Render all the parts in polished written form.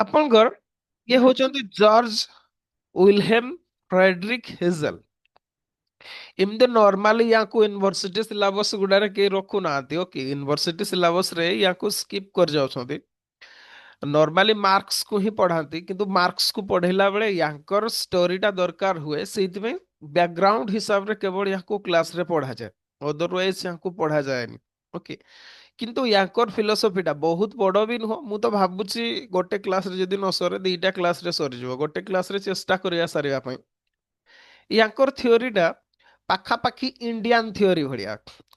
ଆପଣଙ୍କର ଇଏ ହଉଛନ୍ତି ଜର୍ଜ ୱିଲହେମ୍ ଫ୍ରେଡରିକ ହେଜେଲ। ଏମିତି ନର୍ମାଲି ୟାଙ୍କୁ ୟୁନିଭର୍ସିଟି ସିଲାବସ ଗୁଡାରେ କେହି ରଖୁନାହାନ୍ତି। ଓକେ, ୟୁନିଭର୍ସିଟି ସିଲାବସ ରେ ୟାଙ୍କୁ ସ୍କିପ୍ କରି ଯାଉଛନ୍ତି। ନର୍ମାଲି ମାର୍କସ କୁ ହିଁ ପଢାନ୍ତି, କିନ୍ତୁ ମାର୍କସ କୁ ପଢେଇଲା ବେଳେ ୟାଙ୍କର ଷ୍ଟୋରିଟା ଦରକାର ହୁଏ, ସେଇଥିପାଇଁ ବ୍ୟାକଗ୍ରାଉଣ୍ଡ ହିସାବରେ କେବଳ ୟାଙ୍କୁ କ୍ଲାସରେ ପଢାଯାଏ। ଅଦରୱାଇଜ ୟାଙ୍କୁ ପଢାଯାଏନି। ଓକେ, କିନ୍ତୁ ୟାଙ୍କର ଫିଲୋସଫିଟା ବହୁତ ବଡ ବି ନୁହଁ। ମୁଁ ତ ଭାବୁଛି ଗୋଟେ କ୍ଲାସରେ ଯଦି ନ ସରେ ଦିଟା କ୍ଲାସରେ ସରିଯିବ, ଗୋଟେ କ୍ଲାସରେ ଚେଷ୍ଟା କରିବା ସାରିବା ପାଇଁ। ୟାଙ୍କର ଥିଓରିଟା ପାଖାପାଖି ଇଣ୍ଡିଆନ ଥିଓରି ଭଳିଆ।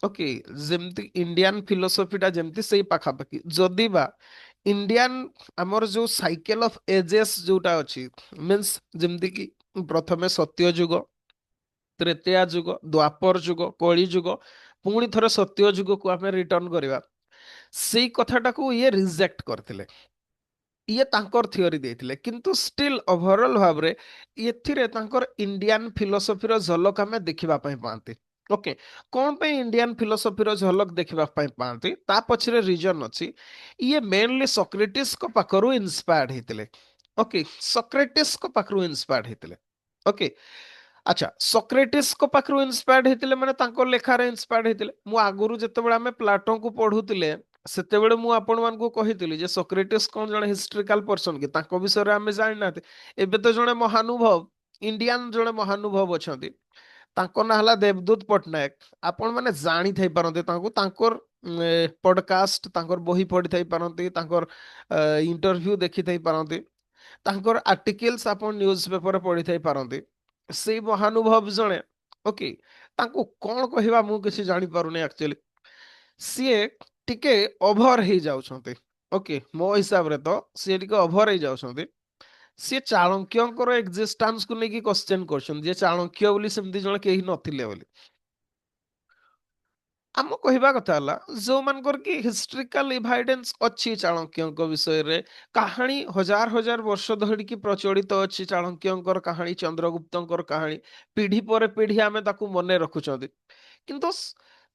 ଓକେ, ଯେମିତି ଇଣ୍ଡିଆନ ଫିଲୋସଫିଟା ଯେମିତି ସେଇ ପାଖାପାଖି, ଯଦି ବା ଇଣ୍ଡିଆନ ଆମର ଯୋଉ ସାଇକେଲ ଅଫ ଏଜେସ୍ ଯୋଉଟା ଅଛି, ମିନ୍ସ ଯେମିତି କି ପ୍ରଥମେ ସତ୍ୟ ଯୁଗ, ତ୍ରେତୟା ଯୁଗ, ଦ୍ୱାପର ଯୁଗ, କଳି ଯୁଗ, ପୁଣି ଥରେ ସତ୍ୟ ଯୁଗକୁ ଆମେ ରିଟର୍ନ କରିବା, ସେଇ କଥାଟାକୁ ଇଏ ରିଜେକ୍ଟ କରିଥିଲେ। ଇଏ ତାଙ୍କର ଥିଓରି ଦେଇଥିଲେ, କିନ୍ତୁ ଷ୍ଟିଲ୍ ଓଭରଅଲ୍ ଭାବରେ ଏଥିରେ ତାଙ୍କର ଇଣ୍ଡିଆନ ଫିଲୋସଫିର ଝଲକ ଆମେ ଦେଖିବା ପାଇଁ ପାଆନ୍ତି। ଓକେ, କଣ ପାଇଁ ଇଣ୍ଡିଆନ ଫିଲୋସଫିର ଝଲକ ଦେଖିବା ପାଇଁ ପାଆନ୍ତି ତା ପଛରେ ରିଜନ ଅଛି। ଇଏ ମେନଲି ସକ୍ରେଟିସଙ୍କ ପାଖରୁ ଇନ୍ସପାୟାର୍ଡ ହେଇଥିଲେ। ଓକେ, ସକ୍ରେଟିସଙ୍କ ପାଖରୁ ଇନ୍ସପାୟାର୍ଡ ହେଇଥିଲେ। ଓକେ, ଆଚ୍ଛା, ସକ୍ରେଟିସଙ୍କ ପାଖରୁ ଇନ୍ସପାୟାର୍ଡ ହେଇଥିଲେ ମାନେ ତାଙ୍କ ଲେଖାରେ ଇନ୍ସପାୟାର୍ଡ ହେଇଥିଲେ। ମୁଁ ଆଗରୁ ଯେତେବେଳେ ଆମେ ପ୍ଲାଟୋଙ୍କୁ ପଢୁଥିଲେ, ସେତେବେଳେ ମୁଁ ଆପଣମାନଙ୍କୁ କହିଥିଲି ଯେ ସକ୍ରେଟିସ୍ କଣ ଜଣେ ହିଷ୍ଟ୍ରିକାଲ ପର୍ସନ କି, ତାଙ୍କ ବିଷୟରେ ଆମେ ଜାଣିନାହାନ୍ତି। ଏବେ ତ ଜଣେ ମହାନୁଭବ, ଇଣ୍ଡିଆନ ଜଣେ ମହାନୁଭବ ଅଛନ୍ତି, ତାଙ୍କ ନାଁ ହେଲା ଦେବଦୂତ ପଟ୍ଟନାୟକ। ଆପଣ ମାନେ ଜାଣିଥାଇ ପାରନ୍ତି ତାଙ୍କୁ, ତାଙ୍କର ପଡକାଷ୍ଟ, ତାଙ୍କର ବହି ପଢିଥାଇ ପାରନ୍ତି, ତାଙ୍କର ଇଣ୍ଟରଭ୍ୟୁ ଦେଖିଥାଇ ପାରନ୍ତି, ତାଙ୍କର ଆର୍ଟିକଲ୍ସ ଆପଣ ନ୍ୟୁଜ ପେପରରେ ପଢିଥାଇ ପାରନ୍ତି। ସେଇ ମହାନୁଭବ ଜଣେ, ଓକେ, ତାଙ୍କୁ କଣ କହିବା ମୁଁ କିଛି ଜାଣିପାରୁନି ଆକ୍ଚୁଆଲି। ସିଏ ଟିକେ ଓଭର ହେଇଯାଉଛନ୍ତି। ଓକେ, ମୋ ହିସାବରେ ତ ସିଏ ଟିକେ ଓଭର ହେଇଯାଉଛନ୍ତି। ସିଏ ଚାଣକ୍ୟଙ୍କର ଏକ୍ଜିଷ୍ଟାନ୍ସକୁ ନେଇକି କ୍ୱେଶ୍ଚେନ୍ କରୁଛନ୍ତି ଯେ ଚାଣକ୍ୟ ବୋଲି ସେମିତି ଜଣେ କେହି ନଥିଲେ ବୋଲି। ଆମ କହିବା କଥା ହେଲା, ଯୋଉମାନଙ୍କର କି ହିଷ୍ଟ୍ରିକାଲ ଇଭାଇଡେନ୍ସ ଅଛି ଚାଣକ୍ୟଙ୍କ ବିଷୟରେ, କାହାଣୀ ହଜାର ହଜାର ବର୍ଷ ଧରିକି ପ୍ରଚଳିତ ଅଛି, ଚାଣକ୍ୟଙ୍କର କାହାଣୀ, ଚନ୍ଦ୍ରଗୁପ୍ତଙ୍କର କାହାଣୀ, ପିଢି ପରେ ପିଢି ଆମେ ତାକୁ ମନେ ରଖୁଛନ୍ତି। କିନ୍ତୁ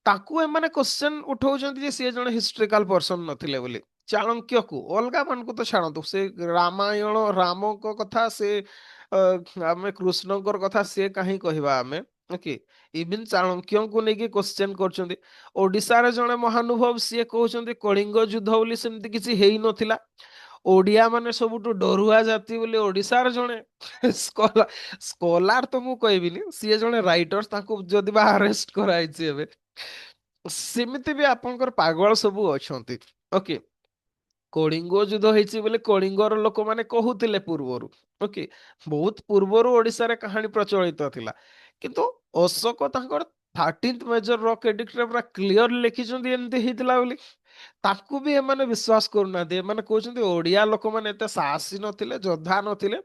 ତାକୁ ଏମାନେ କ୍ୱେଶ୍ଚେନ୍ ଉଠଉଛନ୍ତି ଯେ ସିଏ ଜଣେ ହିଷ୍ଟ୍ରିକାଲ ପର୍ସନ ନଥିଲେ ବୋଲି। ଚାଣକ୍ୟକୁ, ଅଲଗା ମାନଙ୍କୁ ତ ଛାଡ଼ନ୍ତୁ, ସେ ରାମାୟଣ ରାମଙ୍କ କଥା, ସେ ଆମେ କୃଷ୍ଣଙ୍କର କଥା ସିଏ କାହିଁ କହିବା ଆମେ। ଓକେ, ଇଭିନ୍ ଚାଣକ୍ୟଙ୍କୁ ନେଇକି କ୍ୱେଶ୍ଚେନ୍ କରୁଛନ୍ତି। ଓଡିଶାରେ ଜଣେ ମହାନୁଭବ, ସିଏ କହୁଛନ୍ତି କଳିଙ୍ଗ ଯୁଦ୍ଧ ବୋଲି ସେମିତି କିଛି ହେଇନଥିଲା, ଓଡିଆ ମାନେ ସବୁଠୁ ଡରୁଆ ଜାତି ବୋଲି। ଓଡିଶାର ଜଣେ ସ୍କଲାର, ସ୍କଲାର ତ ମୁଁ କହିବିନି, ସିଏ ଜଣେ ରାଇଟର, ତାଙ୍କୁ ଯଦି ବା ଆରେଷ୍ଟ କରାଯାଇଛି ଏବେ। ସେମିତି ବି ଆପଣଙ୍କର ପାଗଳ ସବୁ ଅଛନ୍ତି। ଓକେ, କଳିଙ୍ଗ ଯୁଦ୍ଧ ହେଇଛି ବୋଲି କଳିଙ୍ଗର ଲୋକମାନେ କହୁଥିଲେ ପୂର୍ବରୁ। ଓକେ, ବହୁତ ପୂର୍ବରୁ ଓଡିଶାରେ କାହାଣୀ ପ୍ରଚଳିତ ଥିଲା, କିନ୍ତୁ ଅଶୋକ ତାଙ୍କର 13th ମେଜର ରକ୍ ଏଡିକ୍ଟରେ ପୁରା କ୍ଲିୟର ଲେଖିଛନ୍ତି ଏମିତି ହେଇଥିଲା ବୋଲି। ତାକୁ ବି ଏମାନେ ବିଶ୍ୱାସ କରୁନାହାନ୍ତି। ଏମାନେ କହୁଛନ୍ତି ଓଡିଆ ଲୋକମାନେ ଏତେ ସାହସୀ ନଥିଲେ, ଯୋଦ୍ଧା ନଥିଲେ,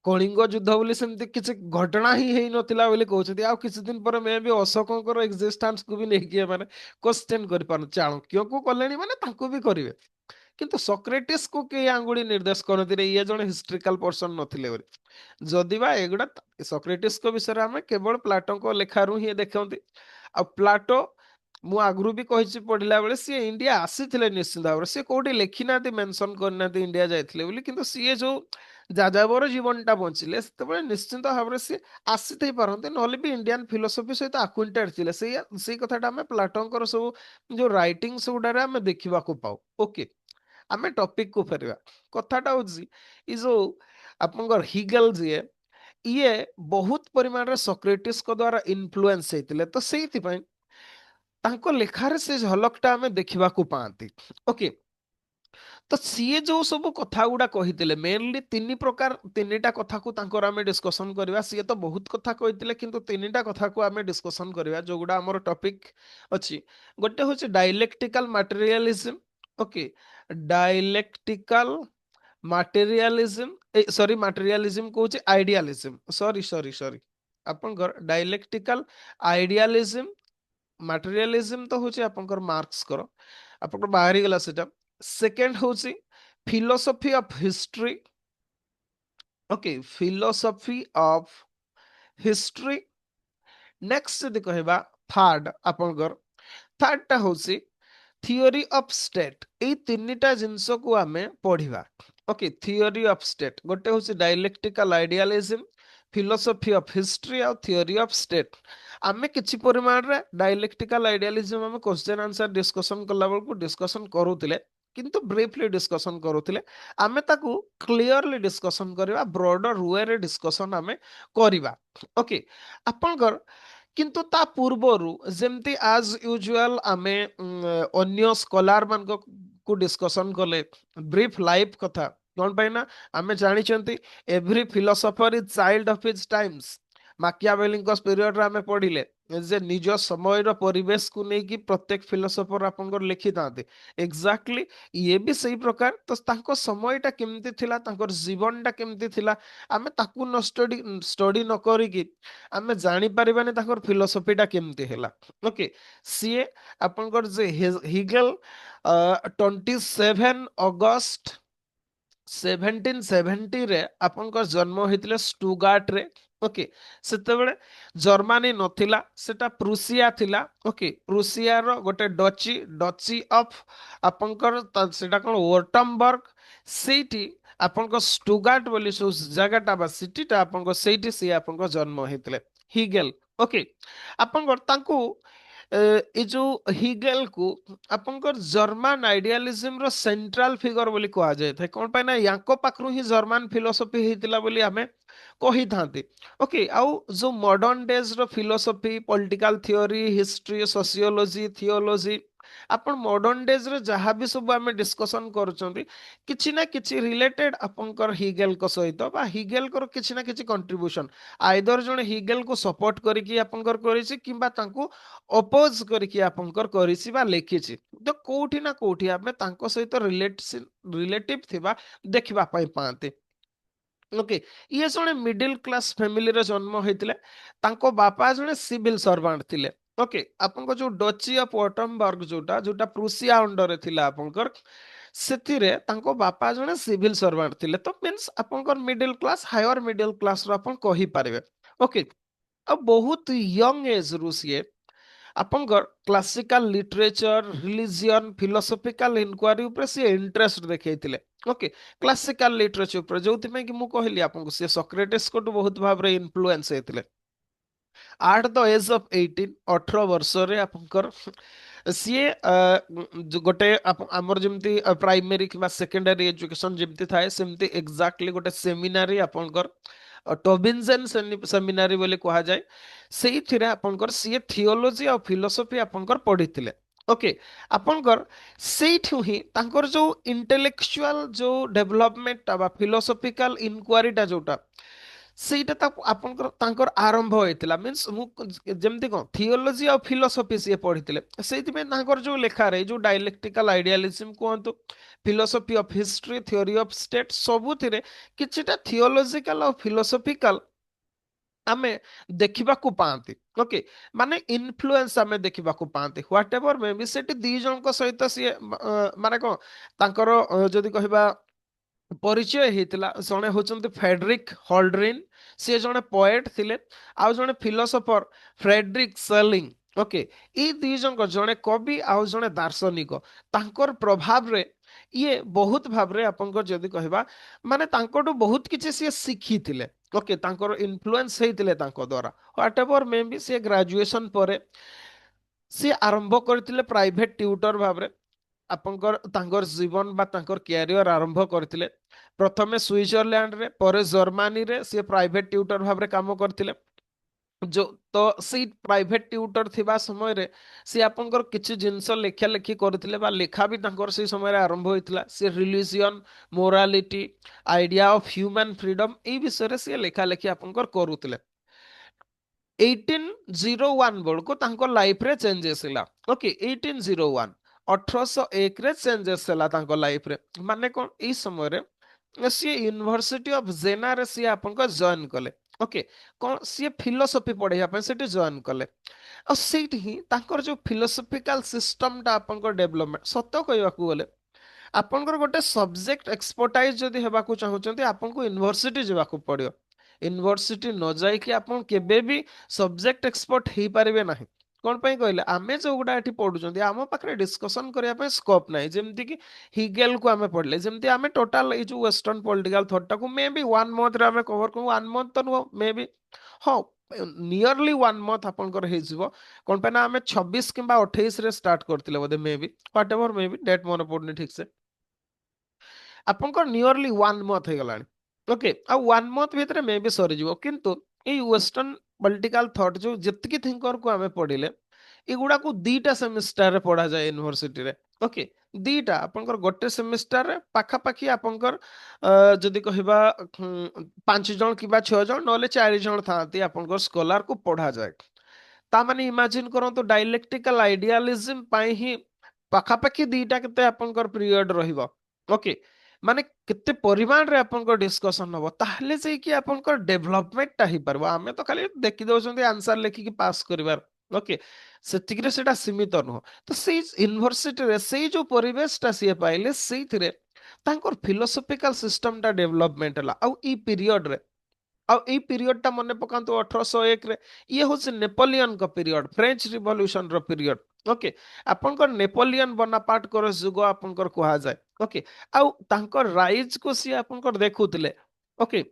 କଳିଙ୍ଗ ଯୁଦ୍ଧ ବୋଲି ସେମିତି କିଛି ଘଟଣା ହିଁ ହେଇନଥିଲା ବୋଲି କହୁଛନ୍ତି। ଆଉ କିଛି ଦିନ ପରେ ମେ ବି ଅଶୋକଙ୍କର ଏକ୍ଜିଷ୍ଟାନ୍ସକୁ ବି ନେଇକି ଏମାନେ କ୍ୱେଶ୍ଚେନ୍ କରିପାରନ୍ତି। ଚାଣକ୍ୟକୁ କଲେଣି ମାନେ ତାଙ୍କୁ ବି କରିବେ। କିନ୍ତୁ ସକ୍ରେଟିସକୁ କେହି ଆଙ୍ଗୁଳି ନିର୍ଦ୍ଦେଶ କରନ୍ତି ଇଏ ଜଣେ ହିଷ୍ଟ୍ରିକାଲ ପର୍ସନ ନଥିଲେ ବୋଲି। ଯଦିବା ଏଗୁଡା ସକ୍ରେଟିସଙ୍କ ବିଷୟରେ ଆମେ କେବଳ ପ୍ଲାଟୋଙ୍କ ଲେଖାରୁ ହିଁ ଦେଖନ୍ତି। ଆଉ ପ୍ଲାଟୋ, ମୁଁ ଆଗରୁ ବି କହିଛି ପଢିଲା ବେଳେ, ସିଏ ଇଣ୍ଡିଆ ଆସିଥିଲେ ନିଶ୍ଚିତ ଭାବରେ। ସିଏ କୋଉଠି ଲେଖିନାହାନ୍ତି, ମେନସନ କରିନାହାନ୍ତି ଇଣ୍ଡିଆ ଯାଇଥିଲେ ବୋଲି, କିନ୍ତୁ ସିଏ ଯୋଉ ଯାଯାବର ଜୀବନଟା ବଞ୍ଚିଲେ ସେତେବେଳେ ନିଶ୍ଚିନ୍ତ ଭାବରେ ସିଏ ଆସିଥାଇ ପାରନ୍ତି, ନହେଲେ ବି ଇଣ୍ଡିଆନ ଫିଲୋସଫି ସହିତ ଆକ୍ୱେଣ୍ଟେଡ ଥିଲେ। ସେଇ କଥାଟା ଆମେ ପ୍ଲାଟୋଙ୍କର ସବୁ ଯୋଉ ରାଇଟିଂସ୍ ଗୁଡାରେ ଆମେ ଦେଖିବାକୁ ପାଉ। ଓକେ, ଆମେ ଟପିକକୁ ଫେରିବା। କଥାଟା ହଉଛି, ଏଇ ଯୋଉ ଆପଣଙ୍କର ହିଗେଲ ଯିଏ, ଇଏ ବହୁତ ପରିମାଣରେ ସକ୍ରେଟିସଙ୍କ ଦ୍ୱାରା ଇନଫ୍ଲୁଏନ୍ସ ହେଇଥିଲେ, ତ ସେଇଥିପାଇଁ ତାଙ୍କ ଲେଖାରେ ସେ ଝଲକଟା ଆମେ ଦେଖିବାକୁ ପାଆନ୍ତି। ଓକେ, ତ ସିଏ ଯୋଉ ସବୁ କଥା ଗୁଡା କହିଥିଲେ, ମେନଲି ତିନି ପ୍ରକାର, ତିନିଟା କଥାକୁ ତାଙ୍କର ଆମେ ଡିସ୍କସନ କରିବା। ସିଏ ତ ବହୁତ କଥା କହିଥିଲେ, କିନ୍ତୁ ତିନିଟା କଥାକୁ ଆମେ ଡିସ୍କସନ କରିବା ଯୋଉଗୁଡା ଆମର ଟପିକ ଅଛି। ଗୋଟେ ହଉଛି ଡାଇଲେକ୍ଟିକାଲ ମାଟେରିଆଲିଜିମ। ଓକେ, ଡାଇଲେକ୍ଟିକାଲ ମାଟେରିଆଲିଜିମ, ସରି ମାଟେରିଆଲିଜିମ କହୁଛି, ଆଇଡିଆଲିଜିମ, ସରି ସରି ସରି, ଆପଣଙ୍କର ଡାଇଲେକ୍ଟିକାଲ ଆଇଡିଆଲିଜିମ, ମାଟେରିଆଲିଜିମ ତ ହଉଛି ଆପଣଙ୍କର ମାର୍କ୍ସଙ୍କର, ଆପଣଙ୍କର ବାହାରିଗଲା ସେଟା। ସେକେଣ୍ଡ ହଉଛି philosophy of history. Okay, philosophy of history. Next ଯଦି କହିବା ଥାର୍ଡ, ଆପଣଙ୍କର ଥାର୍ଡଟା ହଉଛି थियोरी ऑफ स्टेट एई तीनटा जिंस को आमे पढ़िबा ओके थियोरी ऑफ स्टेट गोटे होची dialectical idealism philosophy of history और थियोरी ऑफ स्टेट आमे किछि परिमाण रे डायलेक्टिकल आइडियलिज्म आमे क्वेश्चन आंसर डिस्कशन कला बेल को डिस्कशन करूतिले किंतु ब्रीफली डिस्कशन करूतिले आमे ताकू क्लियरली डिस्कशन करबा ब्रॉडर वे रे डिस्कशन आमे करबा ओके आपनकर किंतु ता पूर्वरु जेमती आज यूजुअल आमे अन्य स्कॉलर मान को डिस्कशन कले ब्रीफ लाइफ कथा कौन पाई ना आमे जानी चंती every philosopher is child of his times माकियावेलीଙ୍କ पीरियड रे आमे पढिले जे निज समय रो परिवेश को नै कि प्रत्येक फिलोसोफर आपनकर लिखि ताते एग्जैक्टली ये भी सही प्रकार तो तांको समयटा केमती थिला तांकर जीवनटा केमती थिला आमे ताकू न स्टडी स्टडी न करी कि आमे जानि परिबाने तांकर फिलोसफीटा केमती हैला ओके सीए आपनकर जे हिगल 27 अगस्त 1770 रे आपनकर जन्म होइतिले स्टुगार्ट रे ओके सेतेबेले जर्मनी नथिला सेटा प्रुसिया थिला ओके प्रुसिया रो गोटे डची ऑफ आपनकर सेटा कोन वर्टमबर्ग सेठी आपनकर स्टुगार्ट बोली सो जगहटा बा सिटीटा आपनकर सेठी से आपनकर जन्म होइतिले हिगेल ओके आपनकर तांकू ए जो हिगेल को आपनकर जर्मन आइडियलिज्म रो सेंट्रल फिगर बोली कहा जाय था कोन पाइ ना याको पाखरु ही जर्मन फिलोसफी हेतिला बोली हमें कही थांती ओके आउ जो मॉडर्न डेज रो philosophy political theory history sociology theology आपण मॉडर्न डेज रे जहां भी सब हमें डिस्कशन करूचंती किछि ना किछि रिलेटेड आपनकर हिगेल को सहित बा हिगेल को किछि ना किछि कंट्रीब्यूशन आइदर जने हिगेल को सपोर्ट करिकि आपनकर करिछि किबा तांको अपोज करिकि आपनकर करिछि बा लेखिछि तो कोठी ना कोठी हमें तांको सहित रिलेटिव थिबा देखिबा पई पाते ओके ये जने मिडिल क्लास फैमिली रे जन्म होइतिले तांको बापा जने सिविल सर्वेंट थिले ओके आपनको जो डची ऑफ वॉटमबर्ग जोटा जोटा प्रुसिया अंडर रे थिला आपनकर सेथिरे तांको बापा जने सिविल सर्वेंट थिले तो मींस आपनकर middle class higher middle class रो आपन कहि पारिबे ओके अब बहुत यंग एज रु सिए आपनकर classical literature religion philosophical inquiry ऊपर से इंटरेस्ट देखैतिले ओके क्लासिकल लिटरेचर ऊपर जोथि में कि मु कहली आपनको से सोक्रेटिस को बहुत भाव रे इन्फ्लुएंस हेतिले एट द एज ऑफ 18 18 वर्ष रे आपनकर सीए जो गोटे हमर जेमती प्राइमरी किबा सेकेंडरी एजुकेशन जेमती थाए सेमती एग्जैक्टली गोटे सेमिनारी आपनकर टोबिन्सन सेमिनारी बोले कहा जाए सेई थिरे आपनकर सीए थियोलॉजी और फिलोसफी आपनकर पढ़िथिले ओके आपनकर सेठु ही तांकर जो इंटेलेक्चुअल जो डेवलपमेंट बा फिलोसॉफिकल इंक्वायरीटा जोटा ସେଇଟା ତା ଆପଣଙ୍କର ତାଙ୍କର ଆରମ୍ଭ ହେଇଥିଲା ମିନ୍ସ ମୁଁ ଯେମିତି କଣ ଥିଓଲୋଜି ଆଉ ଫିଲୋସଫି ସିଏ ପଢିଥିଲେ ସେଇଥିପାଇଁ ତାଙ୍କର ଯୋଉ ଲେଖାରେ ଯୋଉ ଡାଇଲେକ୍ଟିକାଲ ଆଇଡିଆଲିଜିମ କୁହନ୍ତୁ philosophy of history theory of state ସବୁଥିରେ କିଛିଟା ଥିଓଲୋଜିକାଲ ଆଉ ଫିଲୋସଫିକାଲ ଆମେ ଦେଖିବାକୁ ପାଆନ୍ତି ଓକେ ମାନେ ଇନଫ୍ଲୁଏନ୍ସ ଆମେ ଦେଖିବାକୁ ପାଆନ୍ତି ହ୍ୱାଟ ଏଭର ମେ ବି ସେଠି ଦି ଜଣଙ୍କ ସହିତ ସିଏ ମାନେ କଣ ତାଙ୍କର ଯଦି କହିବା ପରିଚୟ ହେଇଥିଲା ଜଣେ ହଉଛନ୍ତି ଫେଡରିକ ହଲ୍ଡରିନ୍ ସିଏ ଜଣେ ପଏଟ ଥିଲେ ଆଉ ଜଣେ ଫିଲୋସଫର ଫ୍ରେଡରିକ ସେଲିଂ ଓକେ ଏଇ ଦି ଜଣଙ୍କ ଜଣେ କବି ଆଉ ଜଣେ ଦାର୍ଶନିକ ତାଙ୍କର ପ୍ରଭାବରେ ଇଏ ବହୁତ ଭାବରେ ଆପଣଙ୍କର ଯଦି କହିବା ମାନେ ତାଙ୍କଠୁ ବହୁତ କିଛି ସିଏ ଶିଖିଥିଲେ ଓକେ ତାଙ୍କର ଇନଫ୍ଲୁଏନ୍ସ ହେଇଥିଲେ ତାଙ୍କ ଦ୍ୱାରା ହ୍ୱାଟ ଏଭର ମେ ବି ସିଏ ଗ୍ରାଜୁଏସନ ପରେ ସିଏ ଆରମ୍ଭ କରିଥିଲେ ପ୍ରାଇଭେଟ ଟ୍ୟୁଟର ଭାବରେ ଆପଣଙ୍କର ତାଙ୍କର ଜୀବନ ବା ତାଙ୍କର କ୍ୟାରିୟର ଆରମ୍ଭ କରିଥିଲେ ପ୍ରଥମେ ସୁଇଜରଲ୍ୟାଣ୍ଡରେ ପରେ ଜର୍ମାନୀରେ ସିଏ ପ୍ରାଇଭେଟ ଟ୍ୟୁଟର ଭାବରେ କାମ କରିଥିଲେ जो तो ସେଇ ପ୍ରାଇଭେଟ ଟ୍ୟୁଟର ଥିବା ସମୟରେ ସେ ଆପଣଙ୍କର କିଛି ଜିନିଷ ଲେଖା ଲେଖି କରୁଥିଲେ ବା ଲେଖା ବି ତାଙ୍କର ସେଇ ସମୟରେ ଆରମ୍ଭ ହୋଇଥିଲା ସେ religion morality idea of Humane freedom ଏଇ ବିଷୟରେ ସେ ଲେଖା ଲେଖି ଆପଣଙ୍କର କରୁଥିଲେ 1801 ବେଳକୁ ତାଙ୍କ ଲାଇଫରେ ଚେଞ୍ଜେସ ହେଲା ଓକେ 1801 1801 ରେ ଚେଞ୍ଜେସ ହେଲା ତାଙ୍କ ଲାଇଫରେ ମାନେ କଣ ଏଇ ସମୟରେ ସିଏ ୟୁନିଭର୍ସିଟି ଅଫ ଜେନାରେ ସିଏ ଆପଣଙ୍କ ଜଏନ କଲେ ଓକେ କଣ ସିଏ ଫିଲୋସଫି ପଢେଇବା ପାଇଁ ସେଠି ଜଏନ କଲେ ଆଉ ସେଇଠି ହିଁ ତାଙ୍କର ଯୋଉ ଫିଲୋସଫିକାଲ ସିଷ୍ଟମଟା ଆପଣଙ୍କ ଡେଭଲପମେଣ୍ଟ ସତ କହିବାକୁ ଗଲେ ଆପଣଙ୍କର ଗୋଟେ ସବଜେକ୍ଟ ଏକ୍ସପର୍ଟାଇଜ ଯଦି ହେବାକୁ ଚାହୁଁଛନ୍ତି ଆପଣଙ୍କୁ ୟୁନିଭର୍ସିଟି ଯିବାକୁ ପଡିବ ୟୁନିଭର୍ସିଟି ନ ଯାଇକି ଆପଣ କେବେ ବି ସବଜେକ୍ଟ ଏକ୍ସପର୍ଟ ହେଇପାରିବେ ନାହିଁ कौन पाई कहले आमे जो गुडा एठी पढुचंदी आम पाखरे डिस्कशन करिया पे स्कोप नाही जेमति कि हिगेल को आमे पढले जेमति आमे टोटल ए जो वेस्टर्न पॉलिटिकल थॉट टाको मे बी 1 मंथ रे आमे कवर करू 1 मंथ तो नो मे बी हाँ नियरली 1 मंथ आपनकर हे जिवो कोन पे ना आमे 26 किंबा 28 रे स्टार्ट करथिले बोधे maybe whatever maybe date मोर पडनी ठीक से आपनकर नियरली 1 मंथ हे गलानी ओके आ 1 मंथ भितर मे बी सरी जिवो किंतु ए वेस्टर्न पॉलिटिकल थॉट जो जतकी थिंकर को आमे पढिले एगुड़ा को दीटा सेमिस्टर रे पढ़ा जाए यूनिवर्सिटी रे ओके दीटा आपनकर गोटे सेमिस्टर रे पाखा पाखी आपनकर जदि कहिबा 5 जन किबा 6 जन नले 4 जन थांती आपनकर स्कॉलर को पढ़ा जाए ता माने इमेजिन करंतु डायलेक्टिकल आइडियालिज्म पाई ही पाखा पाखी दीटा केते आपनकर पीरियड रहिबो ओके माने केते परिमाण रे आपनकर डिस्कशन हबो ताहले जे कि आपनकर डेवलपमेंट ता ही परबो आमे तो खाली देखि दउछंती आंसर लेखि कि पास करिवार ओके सेतिकिरे सेटा सीमित नुह तो सेई यूनिवर्सिटी रे सेई जो परिवेश ता सिए पाइले सेइथिरे तांकर फिलोसॉफिकल सिस्टम ता डेवलपमेंट हला आ ई पीरियड रे आ ई पीरियड ता मने पकांतो 1801 रे ये होछ नेपोलियन का पीरियड फ्रेंच रिवॉल्यूशन रो पीरियड ओके आपनकर नेपोलियन बोनापार्ट कर जुग आपनकर कहा जाय ओके आ तांकर राइज को सी आपनकर देखुतिले ओके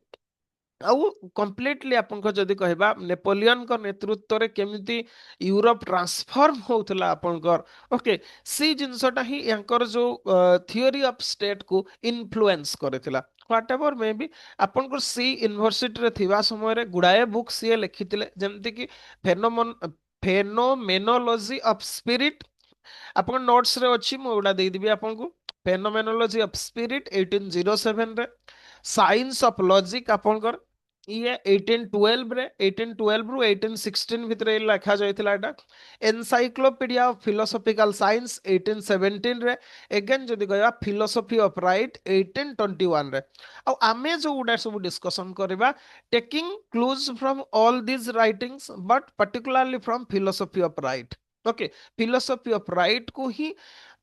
ଆଉ କମ୍ପ୍ଲିଟଲି ଆପଣଙ୍କ ଯଦି କହିବା ନେପୋଲିଅନଙ୍କ ନେତୃତ୍ୱରେ କେମିତି ୟୁରୋପ ଟ୍ରାନ୍ସଫର୍ମ ହଉଥିଲା ଆପଣଙ୍କର ଓକେ ସେଇ ଜିନିଷଟା ହିଁ ୟାଙ୍କର ଯୋଉ ଥିଓରି ଅଫ ଷ୍ଟେଟ କୁ ଇନଫ୍ଲୁଏନ୍ସ କରିଥିଲା ହ୍ୱାଟ ଏଭର ମେ ବି ଆପଣଙ୍କର ସେଇ ୟୁନିଭର୍ସିଟିରେ ଥିବା ସମୟରେ ଗୁଡାଏ ବୁକ୍ ସିଏ ଲେଖିଥିଲେ ଯେମିତିକି ଫେନୋମେନୋଲୋଜି ଅଫ ସ୍ପିରିଟ ଆପଣଙ୍କ ନୋଟ୍ସ ରେ ଅଛି ମୁଁ ଏଗୁଡ଼ା ଦେଇଦେବି ଆପଣଙ୍କୁ ଫେନୋମେନୋଲୋଜି ଅଫ ସ୍ପିରିଟ 1807 ରେ ସାଇନ୍ସ ଅଫ ଲଜିକ ଆପଣଙ୍କର ये 1812 रे 1812 रु 1816 भितरे लिखा जायतिला एटा एनसाइक्लोपीडिया ऑफ फिलोसॉफिकल साइंस 1817 रे अगेन जदी कहया फिलोसॉफी ऑफ राइट 1821 रे आ आमे जो उडा सब डिस्कशन करबा taking clues from all this writings but particularly from philosophy of right okay philosophy of right को ही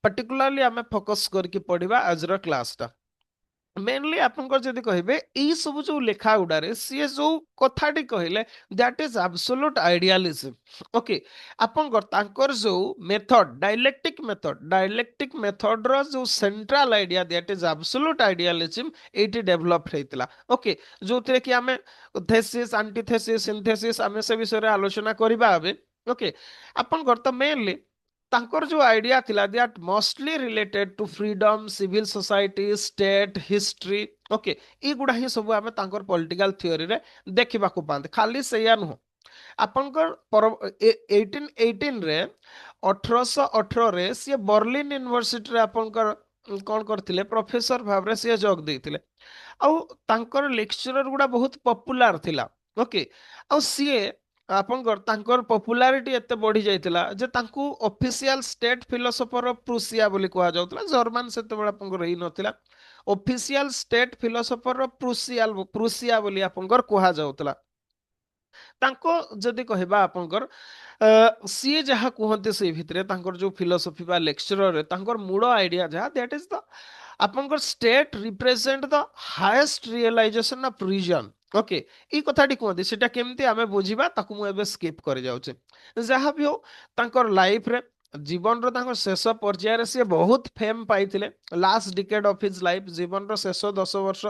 पर्टिकुलरली आमे फोकस करके पढ़िबा आजर क्लास टा मेनली आपनकर जदि कहबे ई सब जो लेखा गुडारे सी जो कथाटी कहले that is absolute idealism okay आपनकर तांकर जो डायलेक्टिक मेथड रो जो central idea that is absolute idealism एटी डेवलप हेतिला ओके जोते कि हमें थेसिस एंटीथेसिस सिंथेसिस हमें से विषय रे आलोचना करबा हबे ओके आपनकर तो मेनली तांकर जो आइडिया थिला that mostly related to freedom civil society state history okay ई गुडा ही सब आमे तांकर पॉलिटिकल थ्योरी रे देखिबा को पांते खाली सेया नुह आपनकर 1818 रे 1818 रे से बर्लिन यूनिवर्सिटी रे आपनकर कोन करथिले प्रोफेसर भाबरे से जॉब देथिले आउ तांकर लेक्चरर गुडा बहुत पॉपुलर थिला ओके आउ सीए आपनकर तांकर पॉपुलैरिटी एते बढ़ी जाइतिला जे तांकू official state philosopher of Prussia बोली कहा जाउतला जर्मन सेते बेला आपनकर रही नथिला official state philosopher of Prussia बोली आपनकर कहा जाउतला तांको जदि कहबा आपनकर सीए जहा कहते से भितरे तांकर जो फिलोसॉफी बा लेक्चरर रे तांकर मूल आइडिया जहा दैट इज द आपनकर state represent the highest realization of reason okay ई कथाटी कहते सेटा केमती आमे बुझिबा ताकू मु एबे स्किप करि जाउछे जहा भी हो तांकर लाइफ रे जीवन रो तांकर शेष पर्याय रे से बहुत फेम पाइथिले last decade of his life जीवन रो शेष 10 वर्ष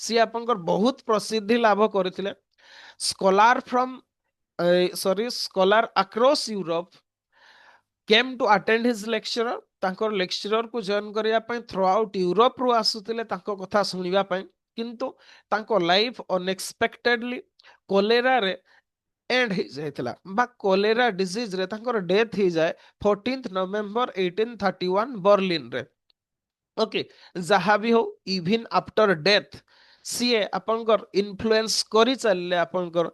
सी आपनकर बहुत प्रसिद्धि लाभ करथिले scholar from scholar across Europe came to attend his lecturer तांकर लेक्चरर को जॉइन करिया पय थ्रू आउट यूरोप रु आसुतिले तांको कथा सुनिबा पय किंतु तांको लाइफ अनएक्सपेक्टेडली कोलेरा रे एंड ही जायतिला बा कोलेरा डिजीज रे तांकर डेथ ही जाय 14 नवंबर 1831 बर्लिन रे ओके जहा भी हो इवन आफ्टर डेथ सीए आपनकर इन्फ्लुएंस करी चलले आपनकर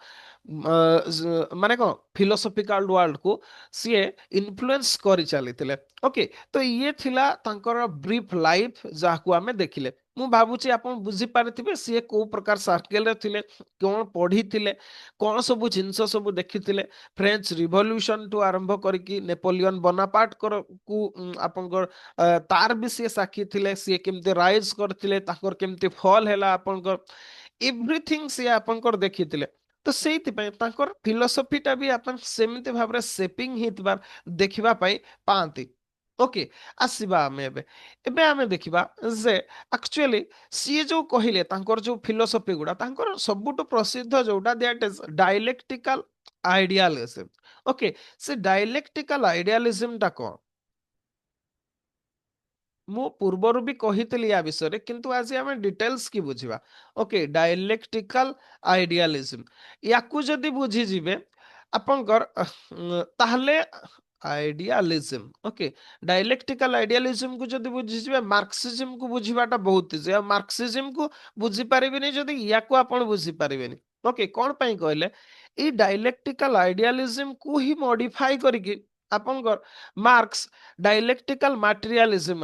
माने को फिलोसॉफिकल वर्ल्ड को सीए इन्फ्लुएंस करी चलीतिले ओके तो ये थिला तांकर ब्रीफ लाइफ जाकू हमें देखिले मु भाबुची आपन बुझी पारथिबे सीए को प्रकार सर्कल रे थिले कोन पढी थिले कोन सब जिंस सब देखिथिले फ्रेंच रिवॉल्यूशन टू आरंभ करकी नेपोलियन बोनापार्ट को आपनकर तार भी सीए साखी थिले सीए केमते राइज करथिले ताकर केमते फॉल हैला आपनकर एवरीथिंग सीए आपनकर देखिथिले ତ ସେଇଥିପାଇଁ ତାଙ୍କର ଫିଲୋସଫିଟା ବି ଆପଣ ସେମିତି ଭାବରେ ସେପିଂ ହେଇଥିବାର ଦେଖିବା ପାଇଁ ପାଆନ୍ତି। ଓକେ, ଆସିବା ଆମେ ଏବେ ଏବେ ଆମେ ଦେଖିବା ଯେ ଆକ୍ଚୁଆଲି ସିଏ ଯୋଉ କହିଲେ ତାଙ୍କର ଯୋଉ ଫିଲୋସଫି ଗୁଡା ତାଙ୍କର ସବୁଠୁ ପ୍ରସିଦ୍ଧ ଯୋଉଟା ଦ୍ୟାଟ ଇଜ ଡାଇଲେକ୍ଟିକାଲ ଆଇଡିଆଲିଜିମ୍। ଓକେ, ସେ ଡାଇଲେକ୍ଟିକାଲ ଆଇଡିଆଲିଜିମ୍ ଟା କଣ? ମୁଁ ପୂର୍ବରୁ ବି କହିଥିଲି ୟା ବିଷୟରେ, କିନ୍ତୁ ଆଜି ଆମେ ଡିଟେଲ୍ସ କି ବୁଝିବା। ଓକେ, ଡାଇଲେକ୍ଟିକାଲ ଆଇଡିଆଲିଜିମ୍, ୟାକୁ ଯଦି ବୁଝିଯିବେ ଆପଣଙ୍କର ତାହେଲେ ଆଇଡିଆଲିଜିମ୍, ଓକେ, ଡାଇଲେକ୍ଟିକାଲ ଆଇଡିଆଲିଜିମ୍ କୁ ଯଦି ବୁଝିଯିବେ ମାର୍କ୍ସିଜିମ୍ କୁ ବୁଝିବାଟା ବହୁତ ଇଜି। ଆଉ ମାର୍କ୍ସିଜିମ୍ କୁ ବୁଝିପାରିବେନି ଯଦି ୟାକୁ ଆପଣ ବୁଝିପାରିବେନି। ଓକେ, କଣ ପାଇଁ କହିଲେ ଏଇ ଡାଇଲେକ୍ଟିକାଲ ଆଇଡିଆଲିଜିମ୍ କୁ ହିଁ ମଡିଫାଇ କରିକି ଆପଣଙ୍କର ମାର୍କ୍ସ ଡାଇଲେକ୍ଟିକାଲ ମାଟେରିଆଲିଜିମ୍